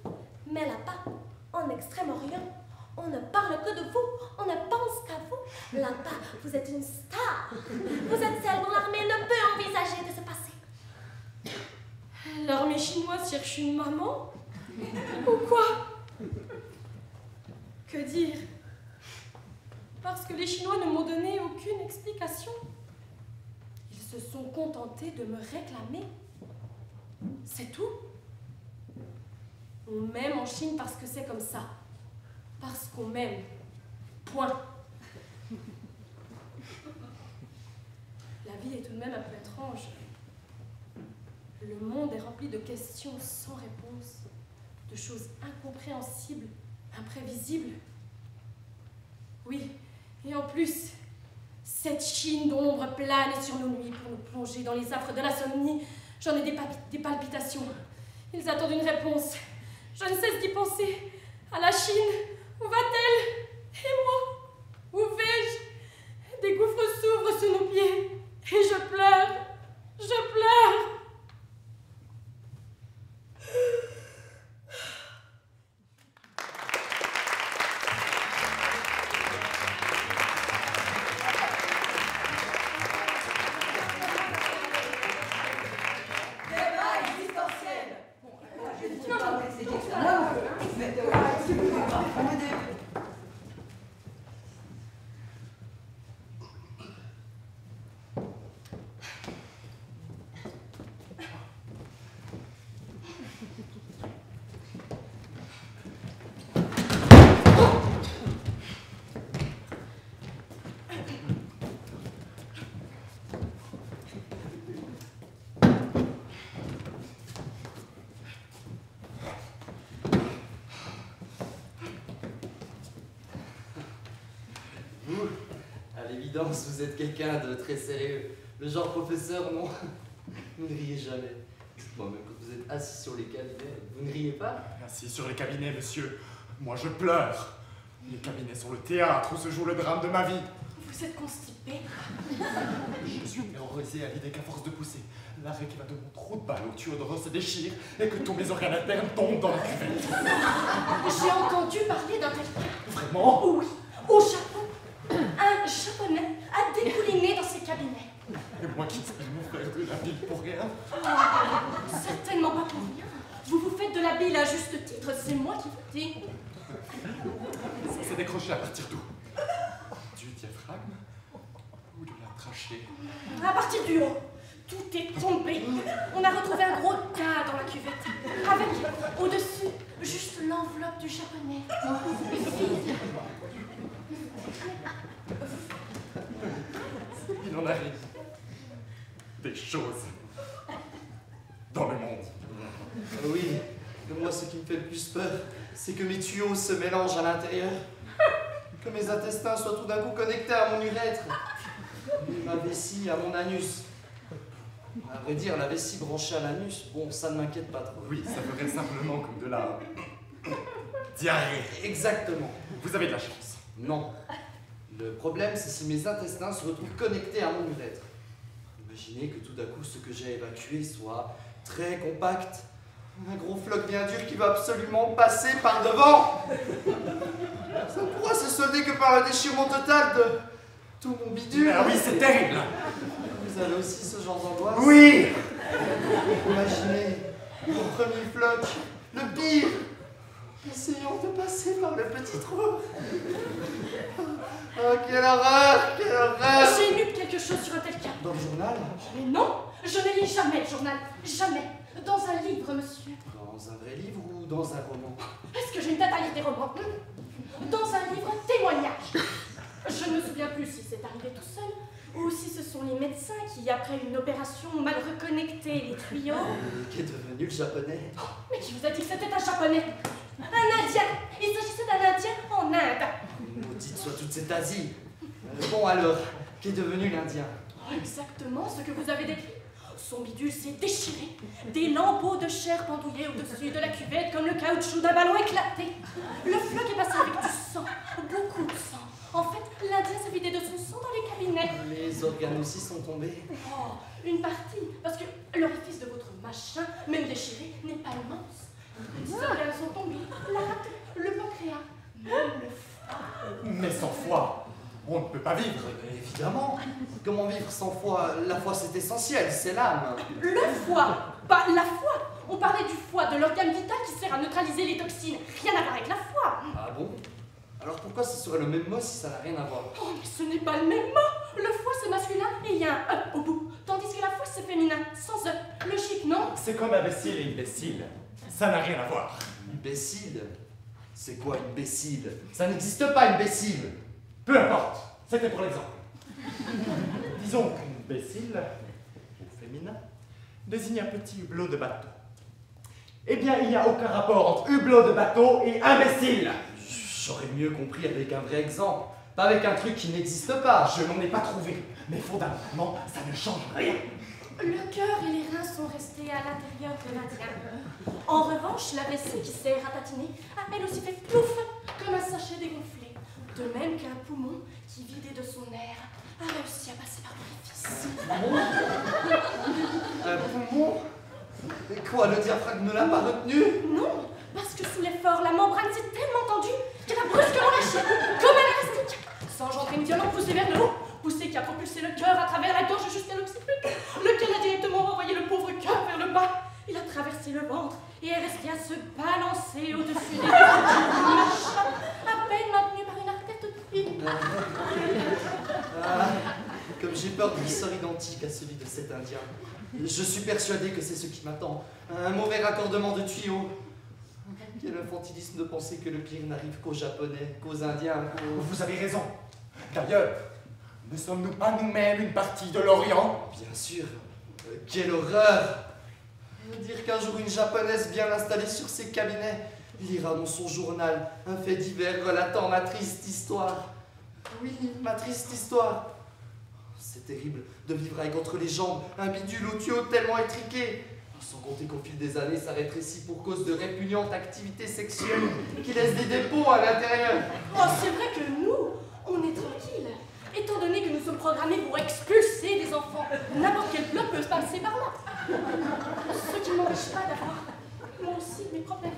Speaker 8: Mais là-bas, en Extrême-Orient, on ne parle que de vous, on ne pense qu'à vous. Là-bas, vous êtes une star. Vous êtes celle dont l'armée ne peut envisager de se passer.
Speaker 6: L'armée chinoise cherche une maman? Ou quoi? Que dire? Parce que les Chinois ne m'ont donné aucune explication. Ils se sont contentés de me réclamer. C'est tout. On m'aime en Chine parce que c'est comme ça. Parce qu'on m'aime. Point. La vie est tout de même un peu étrange. Le monde est rempli de questions sans réponse, de choses incompréhensibles, imprévisibles. Oui, et en plus, cette Chine dont l'ombre plane sur nos nuits pour nous plonger dans les affres de l'insomnie, j'en ai des palpitations. Ils attendent une réponse. Je ne cesse d'y penser. À la Chine, où va-t-elle? Et moi, où vais-je? Des gouffres s'ouvrent sous nos pieds, et je pleure, je pleure.
Speaker 4: Vous êtes quelqu'un de très sérieux. Le genre professeur, non. Vous ne riez jamais. Dites-moi, même quand vous êtes assis sur les cabinets, vous ne riez pas?
Speaker 3: Assis sur les cabinets, monsieur. Moi, je pleure. Les cabinets sont le théâtre où se joue le drame de ma vie.
Speaker 6: Vous êtes constipé.
Speaker 3: Je suis terrorisé à l'idée qu'à force de pousser, l'arrêt qui va de mon trou de balle au tuyau de Rose se déchire et que tous mes organes internes tombent dans la cuvette.
Speaker 6: J'ai entendu parler d'un quelqu'un.
Speaker 3: Vraiment?
Speaker 6: Oui, au Japon. Un Japonais a découliné dans ses cabinets.
Speaker 3: Et moi qui fais mon frère de la ville pour rien?
Speaker 6: Certainement pas pour rien. Vous vous faites de la bile à juste titre, c'est moi qui vous dis.
Speaker 3: Ça s'est décroché à partir d'où? Du diaphragme ou de la trachée?
Speaker 6: À partir du haut, tout est tombé. On a retrouvé un gros tas dans la cuvette, avec au-dessus juste l'enveloppe du Japonais. Vide.
Speaker 3: Il en arrive des choses dans le monde.
Speaker 4: Oui, mais moi ce qui me fait le plus peur, c'est que mes tuyaux se mélangent à l'intérieur. Que mes intestins soient tout d'un coup connectés à mon urètre. Et ma vessie à mon anus. À vrai dire, la vessie branchée à l'anus, bon, ça ne m'inquiète pas trop.
Speaker 3: Oui, ça ferait simplement comme de la diarrhée.
Speaker 4: Exactement.
Speaker 3: Vous avez de la chance.
Speaker 4: Non. Le problème, c'est si mes intestins se retrouvent connectés à mon urètre. Imaginez que tout d'un coup, ce que j'ai évacué soit très compact. Un gros floc bien dur qui va absolument passer par devant. Ça ne pourra se solder que par le déchirement total de tout mon bidule.
Speaker 3: Ah oui, c'est terrible.
Speaker 4: Vous avez aussi ce genre d'angoisse?
Speaker 3: Oui.
Speaker 4: Imaginez le premier floc, le pire. Essayons de passer par le petit trou. Oh, quelle horreur, quelle horreur!
Speaker 6: J'ai lu quelque chose sur un tel cas.
Speaker 4: Dans le journal?
Speaker 6: Mais non, je ne lis jamais le journal. Jamais. Dans un livre, monsieur.
Speaker 4: Dans un vrai livre ou dans un roman?
Speaker 6: Est-ce que j'ai une tête à lire des romans? Dans un livre témoignage. Je ne me souviens plus si c'est arrivé tout seul ou si ce sont les médecins qui, après une opération, ont mal reconnecté les tuyaux.
Speaker 4: Qu'est devenu le japonais?
Speaker 6: Mais qui vous a dit que c'était un japonais? Un indien. Il s'agissait d'un indien en Inde.
Speaker 4: Maudite soit toute cette Asie. Bon alors, qu'est devenu l'Indien?
Speaker 6: Exactement ce que vous avez décrit. Son bidule s'est déchiré. Des lambeaux de chair pendouillaient au-dessus de la cuvette comme le caoutchouc d'un ballon éclaté. Le floc est passé avec du sang, beaucoup de sang. En fait, l'Indien s'est vidé de son sang dans les cabinets.
Speaker 4: Les organes aussi sont tombés.
Speaker 6: Oh, une partie, parce que l'orifice de votre machin, même déchiré, n'est pas immense. Les organes sont tombés, la rate, le pancréas, même le foie.
Speaker 3: Mais sans foi, on ne peut pas vivre.
Speaker 4: Évidemment. Comment vivre sans foi? La foi c'est essentiel, c'est l'âme.
Speaker 6: Le foie, pas la foi. On parlait du foie, de l'organe vital qui sert à neutraliser les toxines. Rien à voir avec la foi.
Speaker 4: Ah bon? Alors pourquoi ce serait le même mot si ça n'a rien à voir?
Speaker 6: Oh, mais ce n'est pas le même mot. Le foie c'est masculin et il y a un E au bout. Tandis que la foi c'est féminin, sans E. Logique, non?
Speaker 3: C'est comme imbécile et imbécile. Ça n'a rien à voir.
Speaker 4: Imbécile? C'est quoi imbécile? Ça n'existe pas imbécile.
Speaker 3: Peu importe, c'était pour l'exemple. Disons qu'imbécile, au féminin, désigne un petit hublot de bateau. Eh bien, il n'y a aucun rapport entre hublot de bateau et imbécile.
Speaker 4: J'aurais mieux compris avec un vrai exemple, pas avec un truc qui n'existe pas.
Speaker 3: Je n'en ai pas trouvé, mais fondamentalement, ça ne change rien.
Speaker 6: Le cœur et les reins sont restés à l'intérieur de l'Indien. En revanche, la vessie qui s'est ratatiner a elle aussi fait plouf, comme un sachet dégonflé. De même qu'un poumon qui, vidé de son air, a réussi à passer par l'orifice.
Speaker 4: Un poumon? Mais quoi, le diaphragme ne l'a pas retenu?
Speaker 6: Non, parce que sous l'effort, la membrane s'est tellement tendue qu'elle a brusquement lâché, comme un élastique, sans engendrer une violente poussée vers le haut, poussée qui a propulsé le cœur à travers la gorge jusqu'à l'occiput, lequel a directement renvoyé le pauvre cœur vers le bas. Il a traversé le ventre et est resté à se balancer au-dessus des machin, à peine maintenu par une artère de pipe.
Speaker 4: Ah, comme j'ai peur d'un sort identique à celui de cet Indien. Je suis persuadé que c'est ce qui m'attend. Un mauvais raccordement de tuyaux. Quel infantilisme de penser que le pire n'arrive qu'aux Japonais, qu'aux Indiens,
Speaker 3: Vous avez raison. D'ailleurs, ne sommes-nous pas nous-mêmes une partie de l'Orient?
Speaker 4: Bien sûr. Quelle horreur! Dire qu'un jour une Japonaise bien installée sur ses cabinets lira dans son journal un fait divers relatant ma triste histoire. Oui, ma triste histoire. C'est terrible de vivre avec entre les jambes un bidule au tuyau tellement étriqué. Sans compter qu'au fil des années, ça rétrécit pour cause de répugnantes activités sexuelles qui laissent des dépôts à l'intérieur.
Speaker 6: Oh, c'est vrai que nous, on est tranquille. Étant donné que nous sommes programmés pour expulser des enfants, n'importe quel bloc peut se passer par là. Ce qui ne m'empêche pas d'avoir, moi aussi, mes problèmes.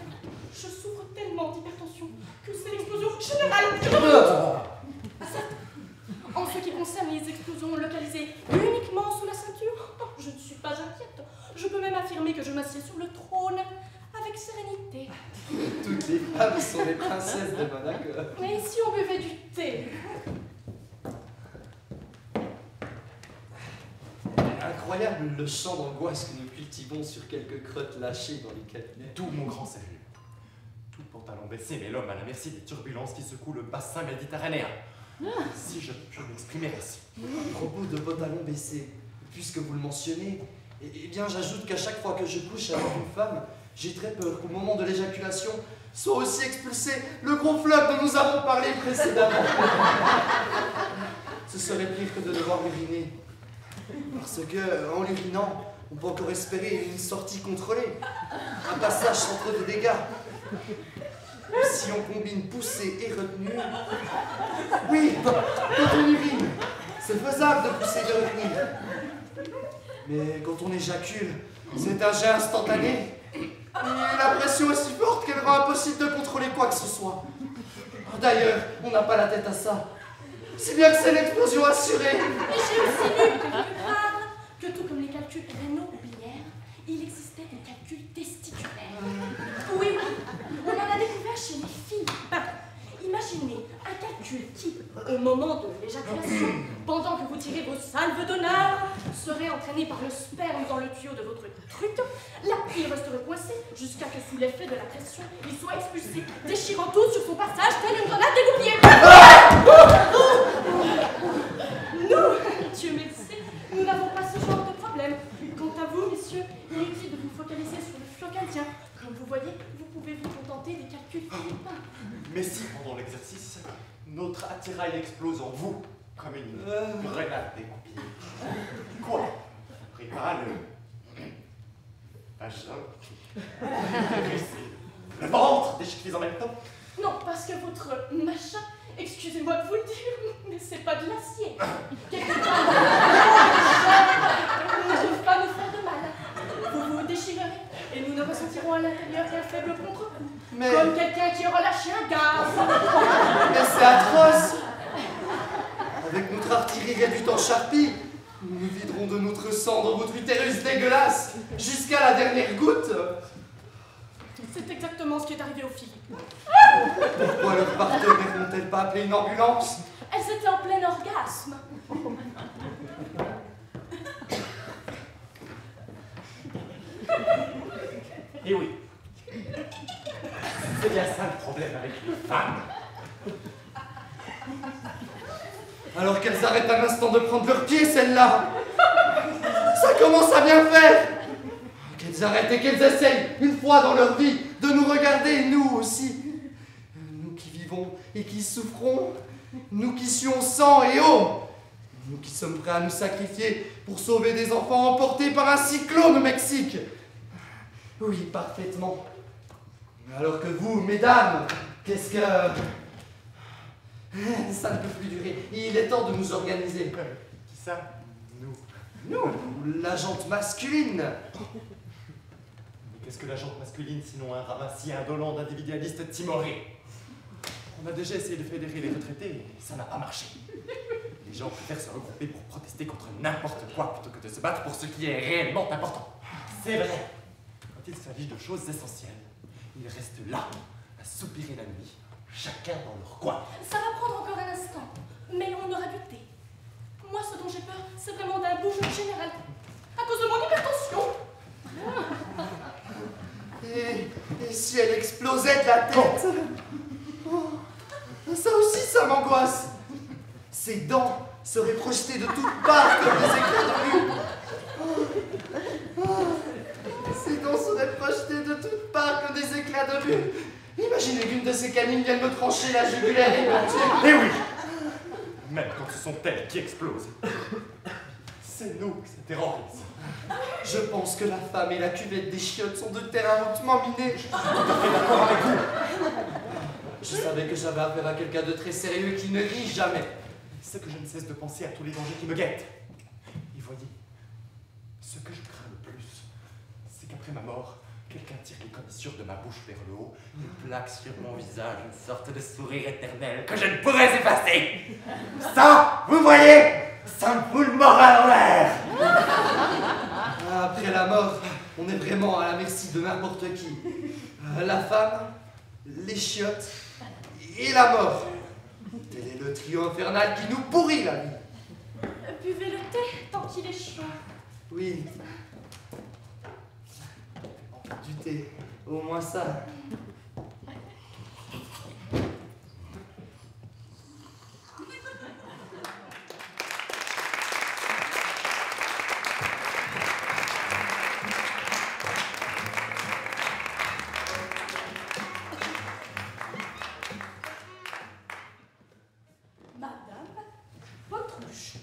Speaker 6: Je souffre tellement d'hypertension que c'est l'explosion générale. En ce qui concerne les explosions localisées uniquement sous la ceinture, je ne suis pas inquiète. Je peux même affirmer que je m'assieds sur le trône avec sérénité.
Speaker 4: Toutes les femmes sont les princesses de Monaco.
Speaker 6: Mais si on buvait du thé?
Speaker 4: Incroyable le champ d'angoisse que nous cultivons sur quelques crottes lâchées dans les cabinets.
Speaker 3: Tout mon grand salut. Tout pantalon baissé, mais l'homme à la merci des turbulences qui secouent le bassin méditerranéen. Si je puis m'exprimer ainsi.
Speaker 4: À propos de pantalon baissé, puisque vous le mentionnez, eh bien j'ajoute qu'à chaque fois que je couche avec une femme, j'ai très peur qu'au moment de l'éjaculation soit aussi expulsé le gros fleuve dont nous avons parlé précédemment. Ce serait pire que de devoir uriner. Parce que, en l'urinant, on peut encore espérer une sortie contrôlée, un passage sans trop de dégâts. Si on combine poussée et retenue, oui, quand on urine, c'est faisable de pousser et de retenir. Mais quand on éjacule, c'est un jet instantané. Et la pression est si forte qu'elle rend impossible de contrôler quoi que ce soit. D'ailleurs, on n'a pas la tête à ça. Si bien que c'est l'explosion assurée.
Speaker 6: Et j'ai aussi lu quelque part que tout comme les calculs rénaux ou binaires, il existait des calculs testiculaires. Oui, on en a découvert au moment de l'éjaculation, pendant que vous tirez vos salves d'honneur, serez entraîné par le sperme dans le tuyau de votre truc. Là, il resterait coincé jusqu'à ce que, sous l'effet de la pression, il soit expulsé, déchirant tout sur son passage, telle une grenade dégoupillée. Nous, Dieu merci, nous n'avons pas ce genre de problème. Quant à vous, messieurs, inutile de vous focaliser sur le floc indien. Comme vous voyez, vous pouvez vous contenter des calculs philippins.
Speaker 3: Mais si, pendant l'exercice, notre attirail explose en vous, comme une grenade dégoupillée. Quoi? Pas le vagin, le ventre déchiqueté en même temps?
Speaker 6: Non, parce que votre machin, excusez-moi de vous le dire, mais c'est pas de l'acier. Quelque part, ne peuvent pas nous faire de mal. Vous vous déchirerez et nous ne ressentirons à l'intérieur qu'un faible contre-coup.
Speaker 4: Mais...
Speaker 6: Comme quelqu'un qui aura lâché un gaz.
Speaker 4: Mais c'est atroce! Avec notre artillerie réduite en charpie, nous nous viderons de notre sang dans votre utérus dégueulasse, jusqu'à la dernière goutte!
Speaker 6: C'est exactement ce qui est arrivé aux filles.
Speaker 4: Pourquoi leurs partenaires n'ont-elles pas appelé une ambulance?
Speaker 6: Elles étaient en plein orgasme.
Speaker 3: Eh oui. C'est bien ça le problème avec les femmes.
Speaker 4: Alors qu'elles arrêtent un instant de prendre leurs pieds, celles-là! Ça commence à bien faire! Qu'elles arrêtent et qu'elles essayent, une fois dans leur vie, de nous regarder, nous aussi. Nous qui vivons et qui souffrons, nous qui suons sang et eau, nous qui sommes prêts à nous sacrifier pour sauver des enfants emportés par un cyclone au Mexique. Oui, parfaitement. Alors que vous, mesdames, qu'est-ce que... Ça ne peut plus durer. Il est temps de nous organiser.
Speaker 3: Qui ça? Nous.
Speaker 4: Nous, la jante masculine.
Speaker 3: Mais qu'est-ce que la jante masculine sinon un ramassis indolent d'individualistes timorés? On a déjà essayé de fédérer les retraités et ça n'a pas marché. Les gens préfèrent se regrouper pour protester contre n'importe quoi plutôt que de se battre pour ce qui est réellement important. C'est vrai. Quand il s'agit de choses essentielles, ils restent là, à soupirer la nuit, chacun dans leur coin.
Speaker 6: Ça va prendre encore un instant, mais on aura du thé. Moi, ce dont j'ai peur, c'est vraiment d'un bouge général, à cause de mon hypertension.
Speaker 4: Et si elle explosait de la tête? Oh, ça aussi, ça m'angoisse. Ses dents seraient projetées de toutes parts comme des éclats de vue. Ses dents seraient projetées de toutes parts comme des éclats de vue. Imaginez qu'une de ces canines vienne me trancher la jugulaire et me tuer.
Speaker 3: Eh oui! Même quand ce sont elles qui explosent. C'est nous qui se terrorisent.
Speaker 4: Je pense que la femme et la cuvette des chiottes sont deux terrains hautement minés.
Speaker 3: Tout à fait d'accord avec vous.
Speaker 4: Je savais que j'avais affaire à quelqu'un de très sérieux qui ne rit jamais.
Speaker 3: C'est que je ne cesse de penser à tous les dangers qui me guettent. Et voyez, ce que je crains le plus, c'est qu'après ma mort, quelqu'un tire les commissures de ma bouche vers le haut et plaque sur mon visage une sorte de sourire éternel que je ne pourrais effacer. Ça, vous voyez, ça me fout le moral en l'air.
Speaker 4: Après la mort, on est vraiment à la merci de n'importe qui. La femme, les chiottes et la mort. Tel est le trio infernal qui nous pourrit la vie.
Speaker 6: Buvez le thé tant qu'il est chaud.
Speaker 4: Oui. Du thé, au moins ça.
Speaker 2: Madame Potrouche.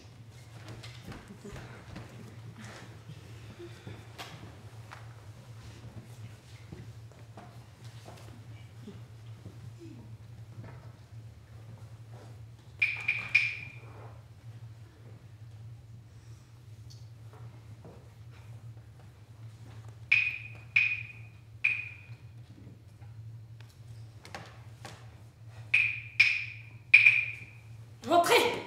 Speaker 6: Rentrez!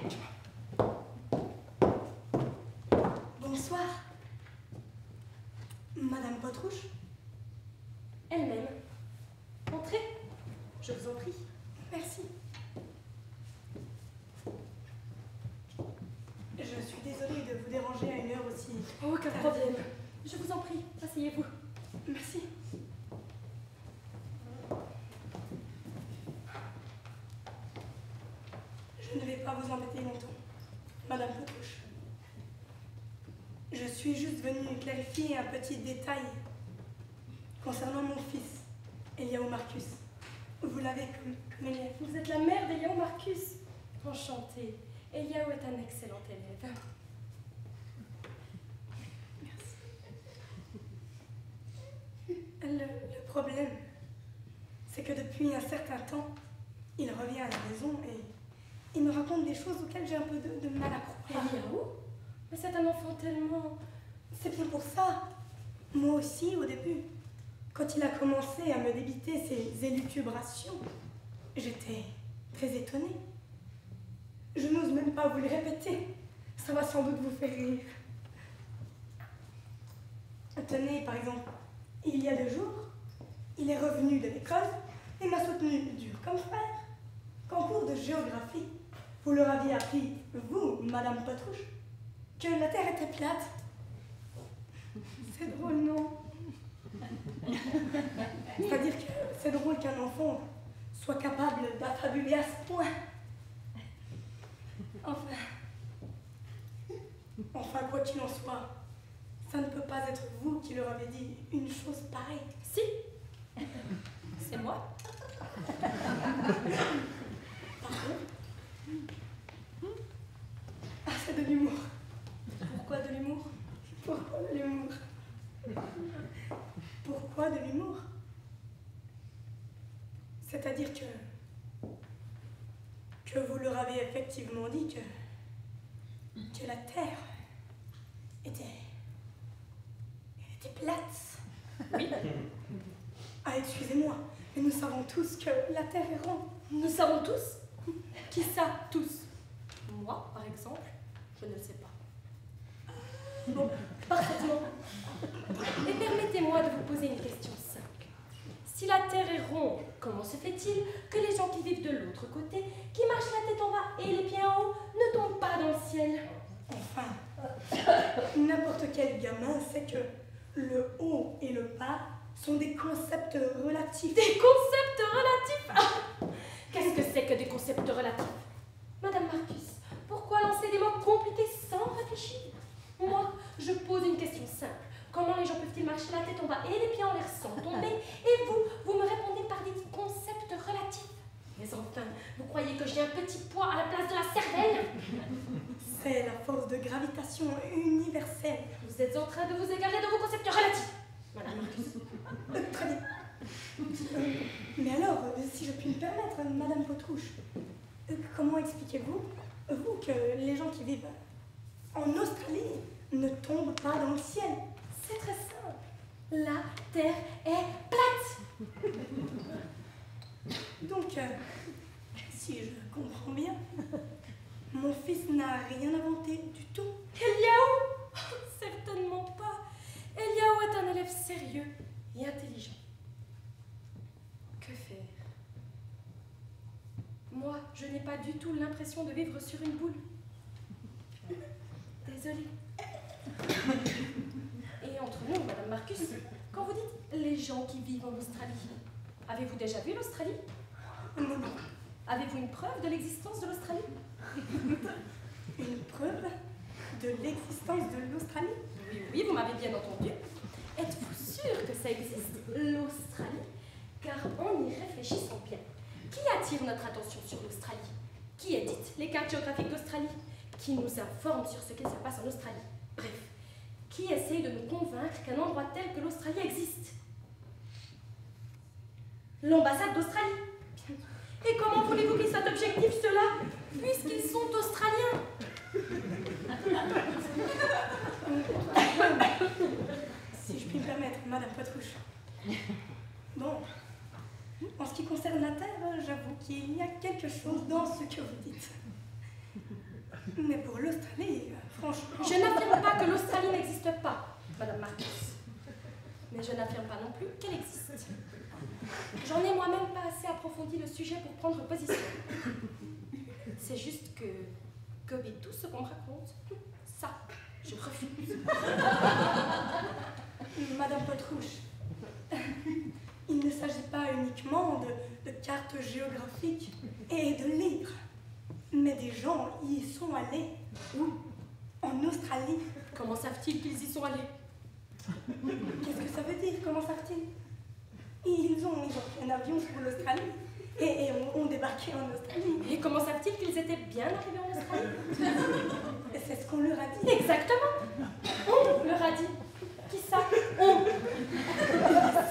Speaker 7: Bonsoir. Madame Potrouche?
Speaker 6: Elle-même. Entrez, je vous en prie.
Speaker 7: Merci.
Speaker 6: Je vous en prie, asseyez-vous.
Speaker 7: Merci. Je ne vais pas vous embêter longtemps, Madame Potouche. Je suis juste venue clarifier un petit détail concernant mon fils, Eliao Marcus. Vous l'avez comme élève.
Speaker 6: Vous êtes la mère d'Eliao Marcus. Enchantée. Eliao est un excellent élève.
Speaker 7: Le problème, c'est que depuis un certain temps, il revient à la maison et il me raconte des choses auxquelles j'ai un peu de mal à croire.
Speaker 6: Eliao? Mais c'est un enfant tellement...
Speaker 7: C'est bien pour ça. Moi aussi, au début, quand il a commencé à me débiter ses élucubrations, j'étais très étonnée. Je n'ose même pas vous le répéter. Ça va sans doute vous faire rire. Tenez, par exemple, il y a 2 jours, il est revenu de l'école et m'a soutenu dur comme fer qu'en cours de géographie, vous leur aviez appris, vous, Madame Potouche, que la Terre était plate. C'est drôle, non? C'est-à-dire que c'est drôle qu'un enfant soit capable d'affabuler à ce point. Enfin, quoi qu'il en soit, ça ne peut pas être vous qui leur avez dit une chose pareille.
Speaker 6: Si, c'est moi.
Speaker 7: Pardon? Ah, c'est de l'humour.
Speaker 6: Pourquoi de l'humour?
Speaker 7: Pourquoi de l'humour? Pourquoi de l'humour? C'est-à-dire que vous leur avez effectivement dit que la Terre était plate.
Speaker 6: Oui.
Speaker 7: Ah, excusez-moi, mais nous savons tous que la Terre est ronde.
Speaker 6: Nous savons tous. Qui ça, tous? Moi, par exemple, je ne le sais pas. Bon, parfaitement. Et permettez-moi de vous poser une question simple. Si la Terre est ronde, comment se fait-il que les gens qui vivent de l'autre côté, qui marchent la tête en bas et les pieds en haut, ne tombent pas dans le ciel?
Speaker 7: Enfin, n'importe quel gamin sait que le haut et le bas sont des concepts relatifs.
Speaker 6: Des concepts relatifs? Ah, qu'est-ce que c'est que des concepts relatifs? Madame Marcus, pourquoi lancer des mots compliqués sans réfléchir? Moi, je pose une question simple. Comment les gens peuvent-ils marcher la tête en bas et les pieds en l'air sans tomber? Et vous me répondez par des concepts relatifs. Mais enfin, vous croyez que j'ai un petit poids à la place de la cervelle?
Speaker 7: C'est la force de gravitation universelle.
Speaker 6: Vous êtes en train de vous égarer de vos concepts relatifs, Madame Marcus.
Speaker 7: Très bien. Mais alors, si je puis me permettre, Madame Potouche, comment expliquez-vous, vous, que les gens qui vivent en Australie ne tombent pas dans le ciel?
Speaker 6: C'est très simple. La Terre est plate.
Speaker 7: Donc, si je comprends bien, mon fils n'a rien inventé du tout.
Speaker 6: Eliao? Certainement pas. Eliao est un élève sérieux et intelligent. Que faire? Moi, je n'ai pas du tout l'impression de vivre sur une boule. Désolée. Et entre nous, Madame Marcus, quand vous dites les gens qui vivent en Australie, avez-vous déjà vu l'Australie?
Speaker 7: Non.
Speaker 6: Avez-vous une preuve de l'existence de l'Australie?
Speaker 7: Une preuve de l'existence de l'Australie?
Speaker 6: Oui, oui, vous m'avez bien entendu. Êtes-vous sûr que ça existe, l'Australie? Car en y réfléchissant bien, qui attire notre attention sur l'Australie? Qui édite les cartes géographiques d'Australie? Qui nous informe sur ce qu'il se passe en Australie? Bref, qui essaye de nous convaincre qu'un endroit tel que l'Australie existe? L'ambassade d'Australie. Et comment voulez-vous qu'ils soient objectifs, ceux-là, puisqu'ils sont australiens?
Speaker 7: Si je puis me permettre, Madame Potouche. Bon, en ce qui concerne la Terre, j'avoue qu'il y a quelque chose dans ce que vous dites. Mais pour l'Australie, franchement...
Speaker 6: Je n'affirme pas que l'Australie n'existe pas, Madame Marcus. Mais je n'affirme pas non plus qu'elle existe. J'en ai moi-même pas assez approfondi le sujet pour prendre position. C'est juste que, comme tout ce qu'on me raconte, ça, je refuse.
Speaker 7: Madame Potrouche, il ne s'agit pas uniquement de cartes géographiques et de livres, mais des gens y sont allés. Où? En Australie.
Speaker 6: Comment savent-ils qu'ils y sont allés?
Speaker 7: Qu'est-ce que ça veut dire? Comment savent-ils? Ils ont pris un avion pour l'Australie et ont débarqué en Australie.
Speaker 6: Et comment savent-ils qu'ils étaient bien arrivés en Australie?
Speaker 7: C'est ce qu'on leur a dit.
Speaker 6: Exactement. On leur a dit. Qui ça? On.
Speaker 7: Les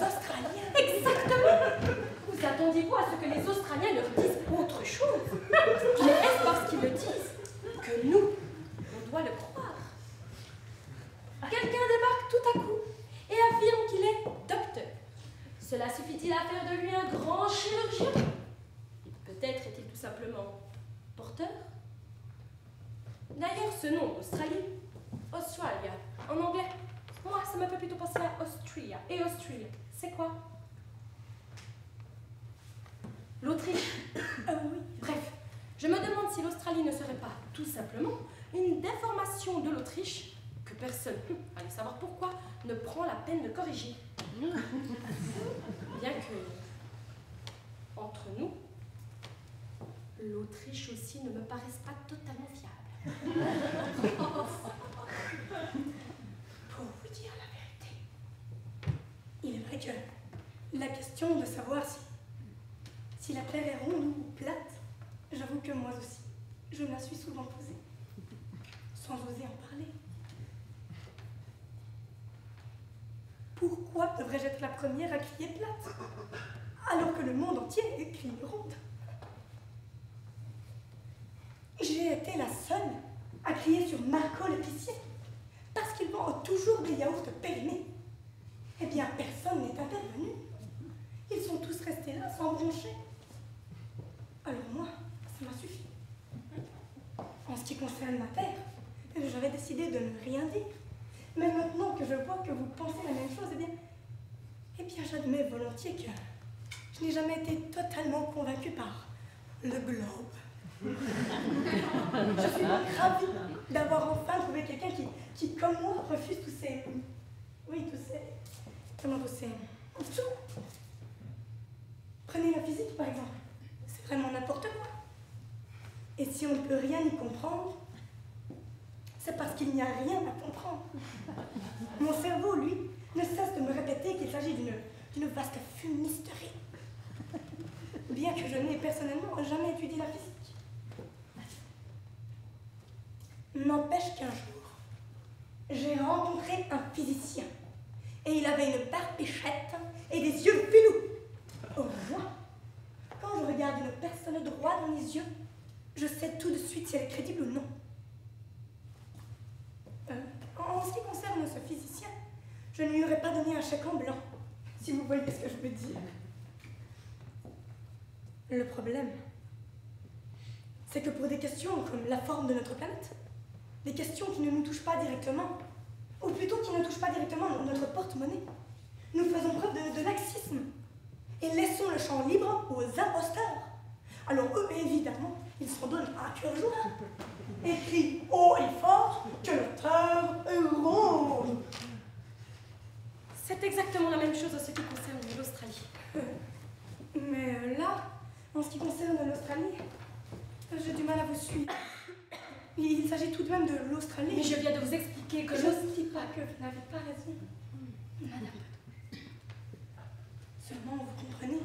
Speaker 7: Australiens.
Speaker 6: Exactement. Vous attendiez-vous à ce que les Australiens leur disent autre chose? Mais est-ce parce qu'ils le disent que nous, on doit le croire? Quelqu'un débarque tout à coup et affirme qu'il est docteur. Cela suffit-il à faire de lui un grand chirurgien? Peut-être est-il tout simplement porteur? D'ailleurs, ce nom, Australie, Australia, en anglais, moi, ça m'a fait plutôt penser à Austria. Et Austria, c'est quoi? L'Autriche.
Speaker 7: Oui.
Speaker 6: Bref, je me demande si l'Australie ne serait pas tout simplement une déformation de l'Autriche que personne, allez savoir pourquoi, ne prend la peine de corriger. Bien que, entre nous, l'Autriche aussi ne me paraisse pas totalement fiable.
Speaker 7: Pour vous dire la vérité, il est vrai que la question de savoir si la Terre est ronde ou plate, j'avoue que moi aussi, je me la suis souvent posée, sans oser en parler. Pourquoi devrais-je être la première à crier plate, alors que le monde entier crie ronde? J'ai été la seule à crier sur Marco l'épicier, parce qu'il vend toujours des yaourts périmés. Eh bien, personne n'est intervenu. Ils sont tous restés là, sans broncher. Alors moi, ça m'a suffi. En ce qui concerne ma terre, j'avais décidé de ne rien dire. Mais maintenant que je vois que vous pensez la même chose, eh bien j'admets volontiers que je n'ai jamais été totalement convaincue par le globe. Je suis donc ravie d'avoir enfin trouvé quelqu'un qui, comme moi, refuse tous ces... Oui, tous ces... Comment tous ces... Tout. Prenez la physique, par exemple. C'est vraiment n'importe quoi. Et si on ne peut rien y comprendre, c'est parce qu'il n'y a rien à comprendre. Mon cerveau, lui, ne cesse de me répéter qu'il s'agit d'une vaste fumisterie. Bien que je n'ai personnellement jamais étudié la physique. N'empêche qu'un jour, j'ai rencontré un physicien. Et il avait une barbichette et des yeux filous. Au moins, quand je regarde une personne droit dans les yeux, je sais tout de suite si elle est crédible ou non. En ce qui concerne ce physicien, je ne lui aurais pas donné un chèque en blanc, si vous voyez ce que je veux dire. Le problème, c'est que pour des questions comme la forme de notre planète, des questions qui ne nous touchent pas directement, ou plutôt qui ne touchent pas directement notre porte-monnaie, nous faisons preuve de laxisme et laissons le champ libre aux imposteurs. Alors eux, évidemment, ils s'en donnent à cœur joie et crient haut et fort que le terre est ronde.
Speaker 6: C'est exactement la même chose en ce qui concerne l'Australie.
Speaker 7: Mais là, en ce qui concerne l'Australie, j'ai du mal à vous suivre. Il s'agit tout de même de l'Australie.
Speaker 6: Mais je viens de vous expliquer que
Speaker 7: je ne dis pas que vous n'avez pas raison, madame. Seulement, vous comprenez,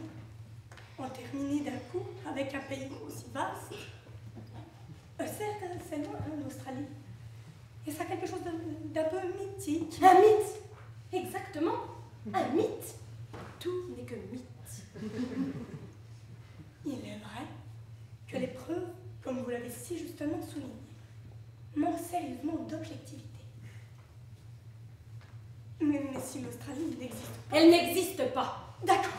Speaker 7: en terminer d'un coup avec un pays aussi vaste. Certes, c'est loin, l'Australie. Et ça a quelque chose d'un peu mythique.
Speaker 6: Un mythe. Exactement. Un mythe. Tout n'est que mythe.
Speaker 7: Il est vrai que les preuves, comme vous l'avez si justement souligné, manquent sérieusement d'objectivité. Mais si l'Australie n'existe pas...
Speaker 6: Elle n'existe pas.
Speaker 7: D'accord.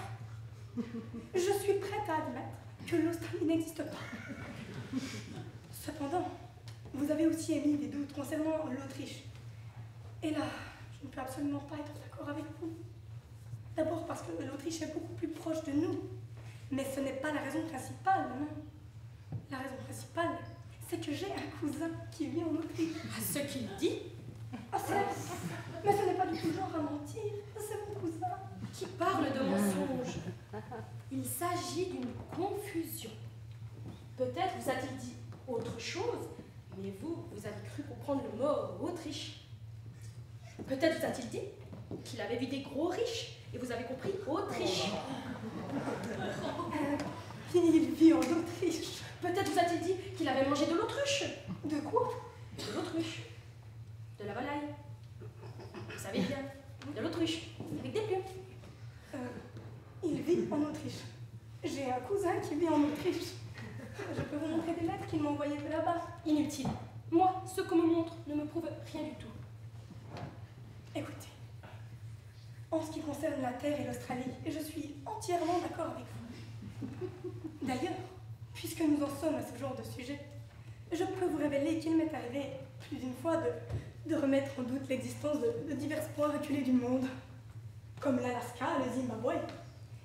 Speaker 7: Je suis prête à admettre que l'Australie n'existe pas. Cependant, vous avez aussi émis des doutes concernant l'Autriche. Et là, je ne peux absolument pas être d'accord avec vous. D'abord parce que l'Autriche est beaucoup plus proche de nous. Mais ce n'est pas la raison principale, non. La raison principale, c'est que j'ai un cousin qui vit en Autriche.
Speaker 6: À ce qu'il dit,
Speaker 7: Ah, mais ce n'est pas du tout genre à mentir. C'est mon cousin.
Speaker 6: Qui parle de mensonge. Il s'agit d'une confusion. Peut-être vous a-t-il dit autre chose, mais vous avez cru comprendre le mot Autriche. Peut-être vous a-t-il dit qu'il avait vu des gros riches et vous avez compris Autriche.
Speaker 7: Il vit en Autriche.
Speaker 6: Peut-être vous a-t-il dit qu'il avait mangé de l'autruche.
Speaker 7: De quoi?
Speaker 6: De l'autruche. De la volaille. Vous savez bien, de l'autruche, avec des plumes.
Speaker 7: Il vit en Autriche. J'ai un cousin qui vit en Autriche. Je peux vous montrer des lettres qu'il m'a envoyées de là-bas.
Speaker 6: Inutile. Moi, ce qu'on me montre ne me prouve rien du tout.
Speaker 7: Écoutez, en ce qui concerne la Terre et l'Australie, je suis entièrement d'accord avec vous. D'ailleurs, puisque nous en sommes à ce genre de sujet, je peux vous révéler qu'il m'est arrivé plus d'une fois de remettre en doute l'existence de divers points reculés du monde, comme l'Alaska, le Zimbabwe,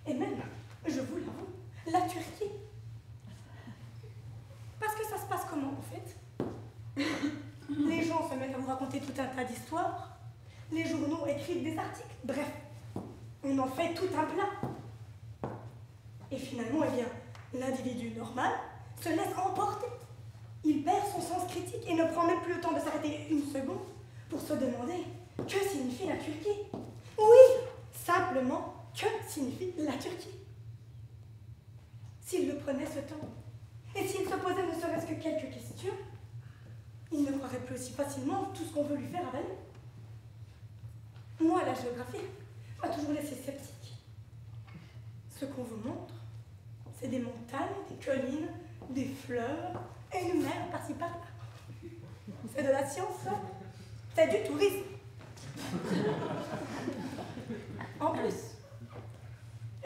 Speaker 7: et même, je vous l'avoue, la Turquie. Parce que ça se passe comment, en fait? Les gens se mettent à vous raconter tout un tas d'histoires, les journaux écrivent des articles, bref, on en fait tout un plat. Et finalement, eh bien, l'individu normal se laisse emporter. Il perd son sens critique et ne prend même plus le temps de s'arrêter une seconde pour se demander que signifie la Turquie. Oui, simplement, que signifie la Turquie? S'il le prenait ce temps, et s'il se posait ne serait-ce que quelques questions, il ne croirait plus aussi facilement tout ce qu'on veut lui faire avaler. Moi, la géographie m'a toujours laissé sceptique. Ce qu'on vous montre, c'est des montagnes, des collines, des fleurs et une mer par-ci par-là. C'est de la science, ça. C'est du tourisme. En plus,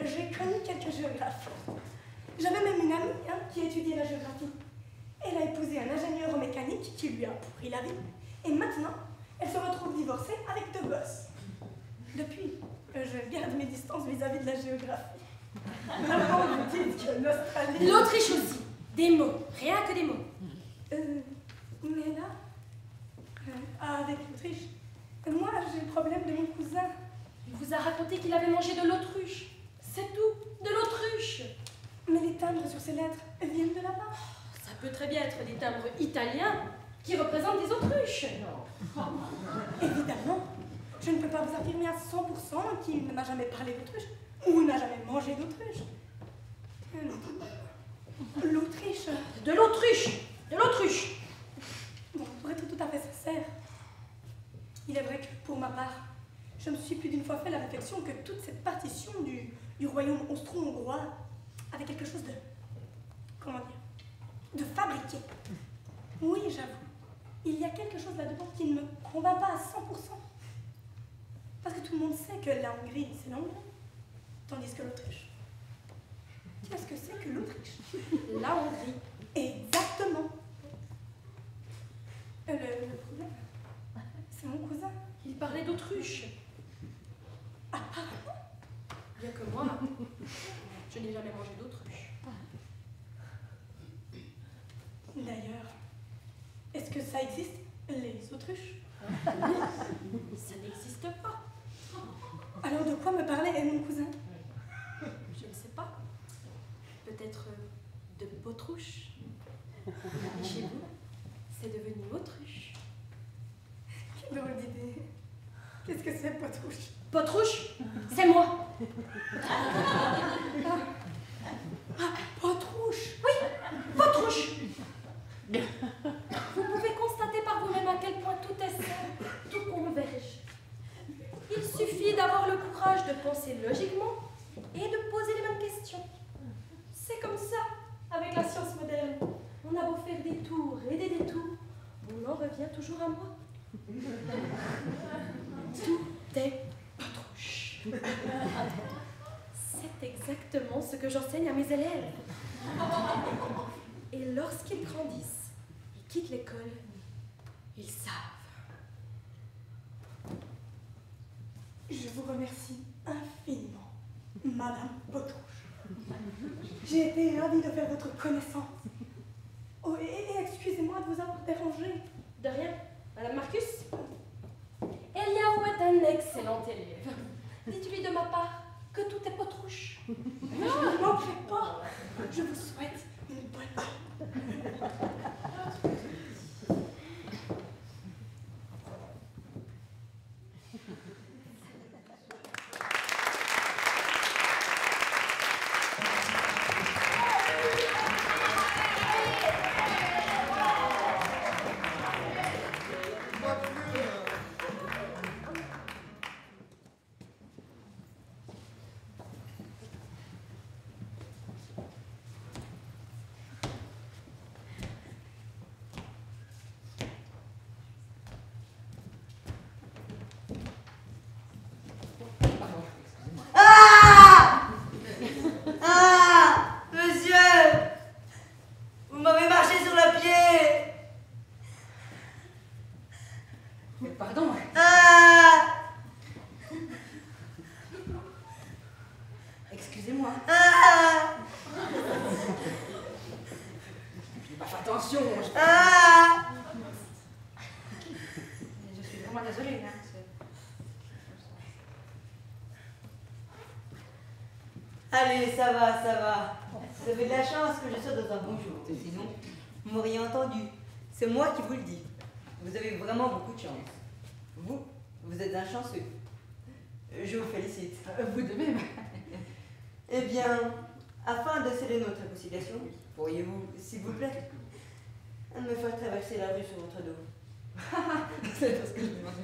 Speaker 7: j'ai connu quelques géographes. J'avais même une amie qui étudiait la géographie. Elle a épousé un ingénieur en mécanique qui lui a pourri la vie. Et maintenant, elle se retrouve divorcée avec 2 gosses. Depuis, je garde mes distances vis-à-vis de la géographie. Maintenant, vous dites que l'Australie...
Speaker 6: L'Autriche aussi. Des mots. Rien que des mots.
Speaker 7: Mais là, avec l'Autriche, moi, j'ai le problème de mon cousin.
Speaker 6: Il vous a raconté qu'il avait mangé de l'autruche. C'est tout. De l'autruche.
Speaker 7: Mais les timbres sur ces lettres viennent de là-bas.
Speaker 6: Ça peut très bien être des timbres italiens qui représentent des autruches.
Speaker 7: Évidemment, je ne peux pas vous affirmer à 100% qu'il ne m'a jamais parlé d'autruche ou n'a jamais mangé d'autruche. L'Autriche.
Speaker 6: De l'autruche. De l'autruche.
Speaker 7: Bon, pour être tout à fait sincère, il est vrai que pour ma part, je me suis plus d'une fois fait la réflexion que toute cette partition du royaume austro-hongrois avait quelque chose de... comment dire? De fabriqué. Oui, j'avoue. Il y a quelque chose là-dedans qui ne me convainc pas à 100%. Parce que tout le monde sait que la Hongrie, c'est la Hongrie. Tandis que l'Autriche. Qu'est-ce que c'est que l'Autriche?
Speaker 6: La Hongrie.
Speaker 7: Exactement. Le problème, c'est mon cousin.
Speaker 6: Il parlait d'autruche.
Speaker 7: Apparemment.
Speaker 6: Bien que moi, je n'ai jamais mangé d'autruche.
Speaker 7: D'ailleurs, est-ce que ça existe, les autruches?
Speaker 6: Ça n'existe pas.
Speaker 7: Alors de quoi me parlait mon cousin?
Speaker 6: Je ne sais pas. Peut-être de potrouche. Chez vous, c'est devenu autruche.
Speaker 7: Quelle drôle d'idée. Qu'est-ce que c'est, potrouche?
Speaker 6: Potrouche, c'est moi.
Speaker 7: Potrouche?
Speaker 6: Oui, potrouche. Vous pouvez constater par vous-même à quel point tout est simple, tout converge. Il suffit d'avoir le courage de penser logiquement et de poser les bonnes questions. C'est comme ça, avec la science moderne. On a beau faire des tours et des détours, on en revient toujours à moi. Tout est potrouche. C'est exactement ce que j'enseigne à mes élèves. Et lorsqu'ils grandissent et quittent l'école, ils savent.
Speaker 7: Je vous remercie infiniment, Madame Potrouche. J'ai été ravie de faire votre connaissance. Oh, et excusez-moi de vous avoir dérangé.
Speaker 6: De rien, Madame Marcus. un excellent élève.
Speaker 8: Dites-lui de ma part que tout est potrouche.
Speaker 7: Je ne manquerai pas. Je vous souhaite une bonne nuit.
Speaker 5: Ah! Monsieur! Vous m'avez marché sur le pied!
Speaker 1: Mais pardon.
Speaker 5: Ah!
Speaker 1: Excusez-moi.
Speaker 5: Ah!
Speaker 1: Je n'ai pas fait attention.
Speaker 5: Ah!
Speaker 1: Je suis vraiment désolée. Hein.
Speaker 5: Allez, ça va, ça va. Vous avez de la chance que je sois dans un bon jour. Sinon, vous m'auriez entendu. C'est moi qui vous le dis. Vous avez vraiment beaucoup de chance. Vous êtes un chanceux. Je vous félicite.
Speaker 1: Vous de même.
Speaker 5: Eh bien, afin de sceller notre réconciliation, pourriez-vous, s'il vous plaît, me faire traverser la rue sur votre dos?
Speaker 1: C'est parce que je demande.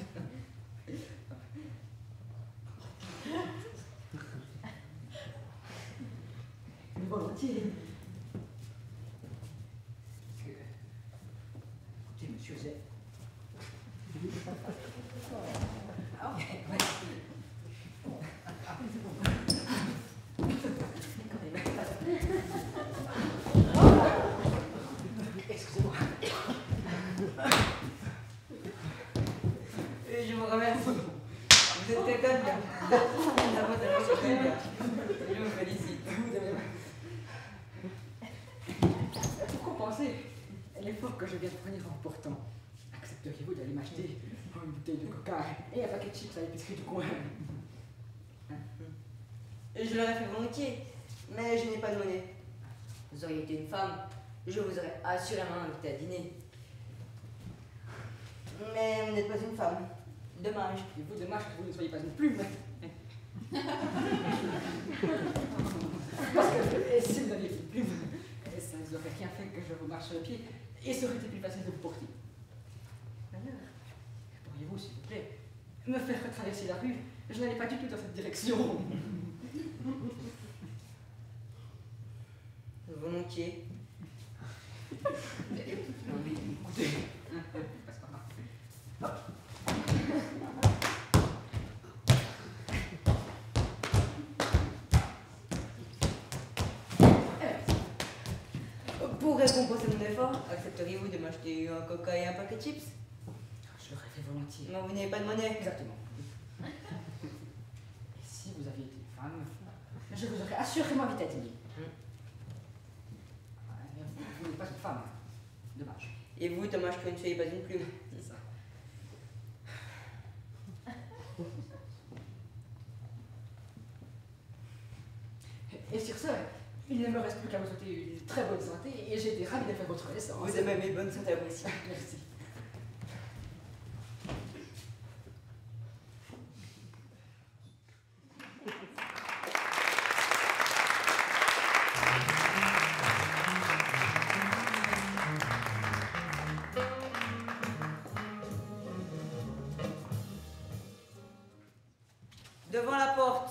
Speaker 1: Volontiers. Écoutez, monsieur Z. Excusez-moi.
Speaker 5: Je vous remercie. Vous êtes quelqu'un de bien. Je vous félicite.
Speaker 1: Pour compenser l'effort que je viens de fournir en portant, accepteriez-vous d'aller m'acheter une bouteille de coca et un paquet de chips à l'épicerie du coin?
Speaker 5: Je l'aurais fait volontiers, mais je n'ai pas de monnaie. Vous auriez été une femme, je vous aurais assurément invité à dîner. Mais vous n'êtes pas une femme. Dommage.
Speaker 1: Et vous, dommage que vous ne soyez pas une plume. Parce que si vous aviez une plume, ça ne vous aurait rien fait que je vous marche sur le pied et ça aurait été plus facile de vous porter. D'ailleurs, pourriez-vous, s'il vous plaît, me faire traverser la rue? Je n'allais pas du tout dans cette direction.
Speaker 5: Volontiers.
Speaker 1: Écoutez,
Speaker 5: Pour récompenser mon effort, accepteriez-vous de m'acheter un coca et un paquet de chips?
Speaker 1: je l'aurais fait volontiers.
Speaker 5: Non, vous n'avez pas de monnaie.
Speaker 1: Exactement. Et si vous aviez été une femme, je vous aurais assurément invité à dîner. Vous n'êtes pas une femme. Dommage.
Speaker 5: Et vous, dommage que vous ne soyez pas une plume.
Speaker 1: C'est ça. Et sur ce, il ne me reste plus qu'à vous souhaiter une très bonne santé et j'ai été ravi de faire votre connaissance.
Speaker 5: Vous avez mes bonnes santé à vous aussi.
Speaker 1: Merci.
Speaker 5: Devant la porte.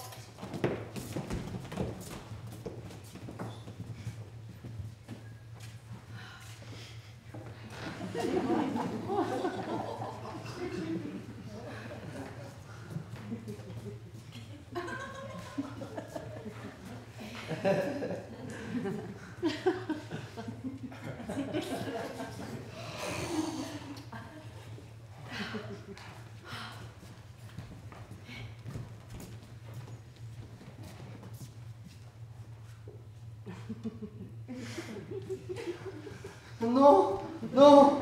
Speaker 4: Non, non.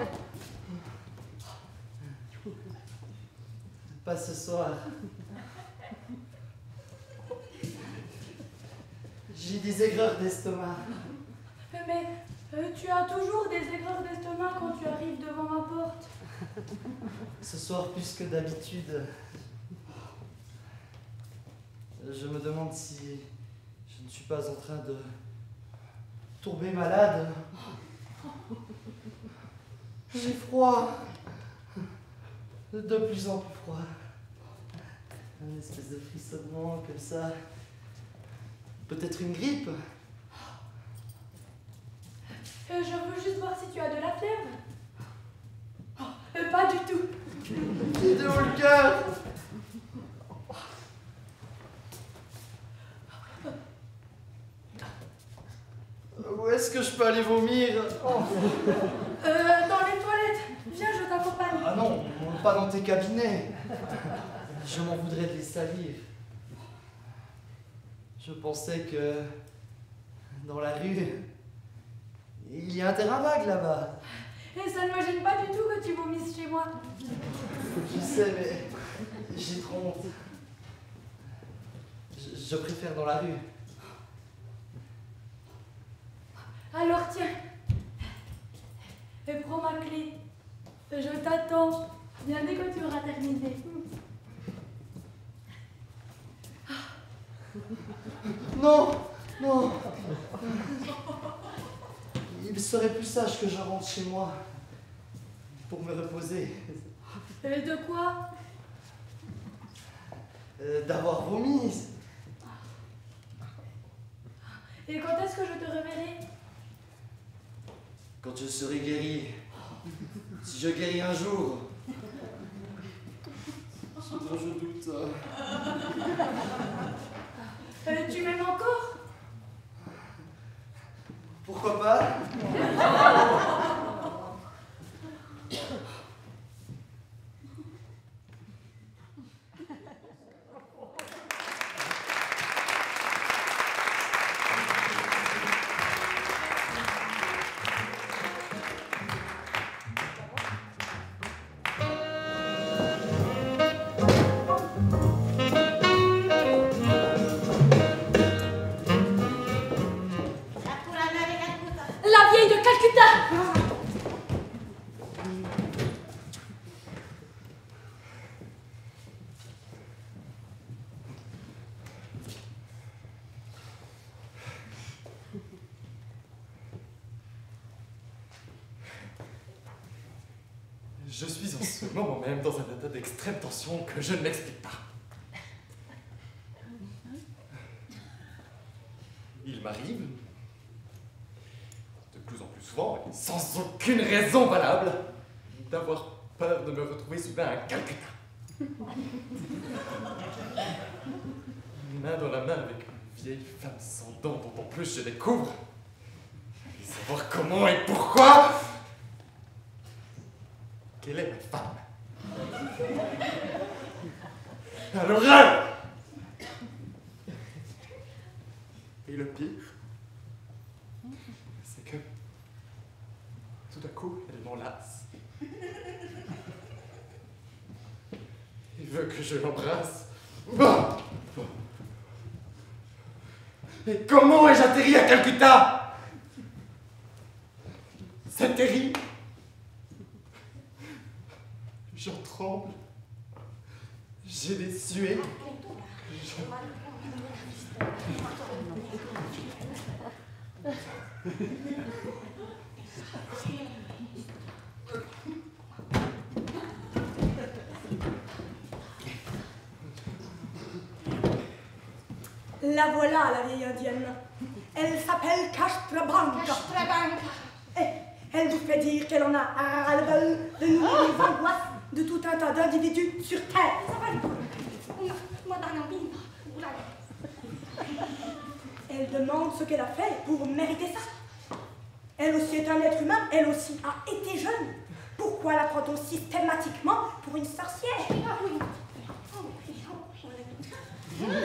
Speaker 4: Pas ce soir. J'ai des aigreurs d'estomac.
Speaker 2: Mais tu as toujours des aigreurs d'estomac quand tu arrives devant ma porte.
Speaker 4: Ce soir, plus que d'habitude, je me demande si je ne suis pas en train de tomber malade. J'ai froid. De plus en plus froid. Une espèce de frissonnement comme ça. Peut-être une grippe.
Speaker 2: Je veux juste voir si tu as de la fièvre. Pas du tout.
Speaker 4: J'ai de haut le cœur. Où est-ce que je peux aller vomir?
Speaker 2: Dans les toilettes. Viens, je t'accompagne.
Speaker 4: Ah non, pas dans tes cabinets. Je m'en voudrais de les salir. Je pensais que dans la rue, il y a un terrain vague là-bas.
Speaker 2: Et ça ne me gêne pas du tout que tu vomisses chez moi.
Speaker 4: Je sais, mais j'ai trop honte. Je préfère dans la rue.
Speaker 2: Alors tiens. Et prends ma clé. Je t'attends. Viens dès que tu auras terminé.
Speaker 4: Non, non. Il serait plus sage que je rentre chez moi pour me reposer.
Speaker 2: De quoi?
Speaker 4: D'avoir vomi.
Speaker 2: Et quand est-ce que je te reverrai?
Speaker 4: Quand je serai guéri. Si je guéris un jour. Ce dont je doute.
Speaker 2: Tu m'aimes encore?
Speaker 4: Pourquoi pas?
Speaker 8: La vieille de Calcutta!
Speaker 3: Je suis en ce moment même dans un état d'extrême tension que je ne m'explique pas. Il m'arrive, de plus en plus souvent, et sans aucune raison valable, d'avoir peur de me retrouver soudain à Calcutta. Main dans la main avec une vieille femme sans dents dont en plus je découvre. Et savoir comment et pourquoi. Quelle est ma femme? À l'horreur! Et le pire, c'est que tout d'un coup, elle m'enlace. Il veut que je l'embrasse. Et comment ai-je atterri à Calcutta? C'est terrible. J'en tremble. J'ai des suées.
Speaker 7: La voilà, la vieille indienne. Elle s'appelle Castrebranca. Et elle vous fait dire qu'elle en a ras-le-bol de nourrir les angoisses de tout un tas d'individus sur Terre. Elle demande ce qu'elle a fait pour mériter ça. Elle aussi est un être humain, elle aussi a été jeune. Pourquoi la prend-on systématiquement pour une sorcière?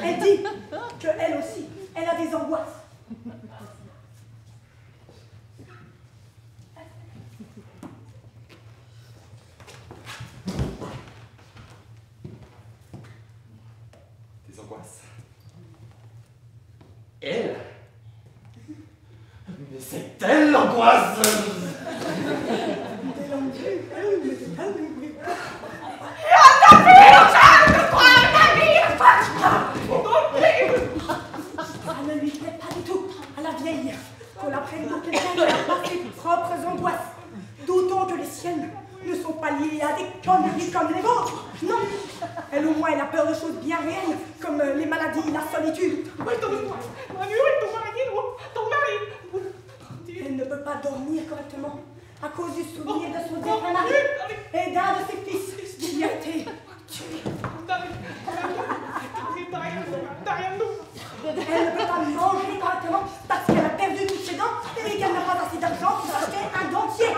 Speaker 7: Elle dit qu'elle aussi, elle a des angoisses.
Speaker 3: Mais c'est elle l'angoisse.
Speaker 7: Ça ne lui plaît pas du tout à la vieille qu'on la prenne pour quelqu'un qui n'a pas ses propres angoisses. D'autant que les siennes ne sont pas liées à des conneries comme les vôtres. Non, elle au moins elle a peur de choses bien réelles comme les maladies, la solitude. Elle ne peut pas dormir correctement à cause du souvenir de son défunt mari et d'un de ses fils qui a été tué. Elle ne peut pas manger correctement parce qu'elle a perdu toutes ses dents et qu'elle n'a pas assez d'argent pour acheter un dentier.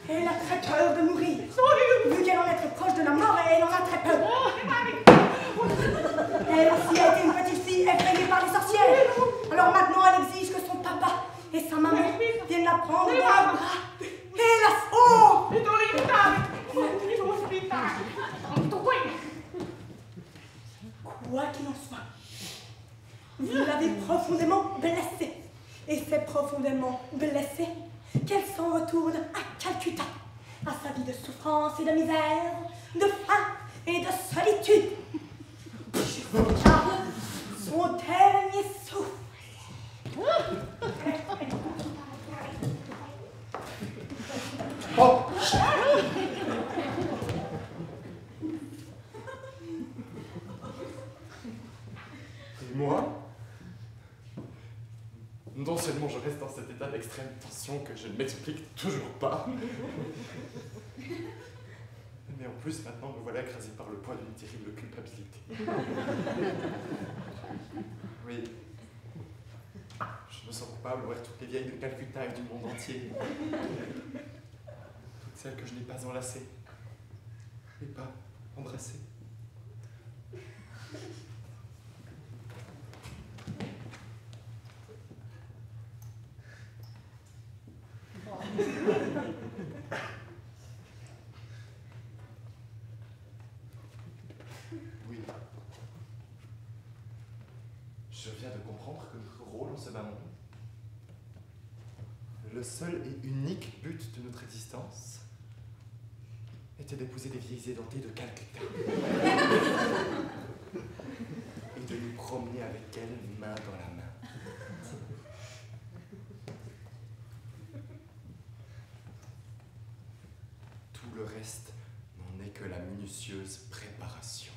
Speaker 7: Elle a très peur de mourir. Vu qu'elle en est très proche de la mort, elle en a très peur. Elle aussi a été une petite fille effrayée par les sorcières. Alors maintenant, elle exige que son papa et sa maman viennent la prendre dans leurs bras. Et la... Oh! Quoi qu'il en soit, vous l'avez profondément blessée. Et c'est profondément blessée qu'elle s'en retourne à Calcutta, à sa vie de souffrance et de misère, de faim et de solitude. Jusqu'à son dernier souffle.
Speaker 3: Oh. Et moi? Non seulement je reste dans cet état d'extrême tension que je ne m'explique toujours pas, mais en plus maintenant me voilà écrasé par le poids d'une terrible culpabilité. Oui, je me sens coupable envers toutes les vieilles de Calcutta et du monde entier. Toutes celles que je n'ai pas enlacées et pas embrassées. Oui. Je viens de comprendre que notre rôle en ce bas monde, le seul et unique but de notre existence, était d'épouser des vieilles édentées de Calcutta. Et de nous promener avec elles main dans la main. Tout le reste n'en est que la minutieuse préparation.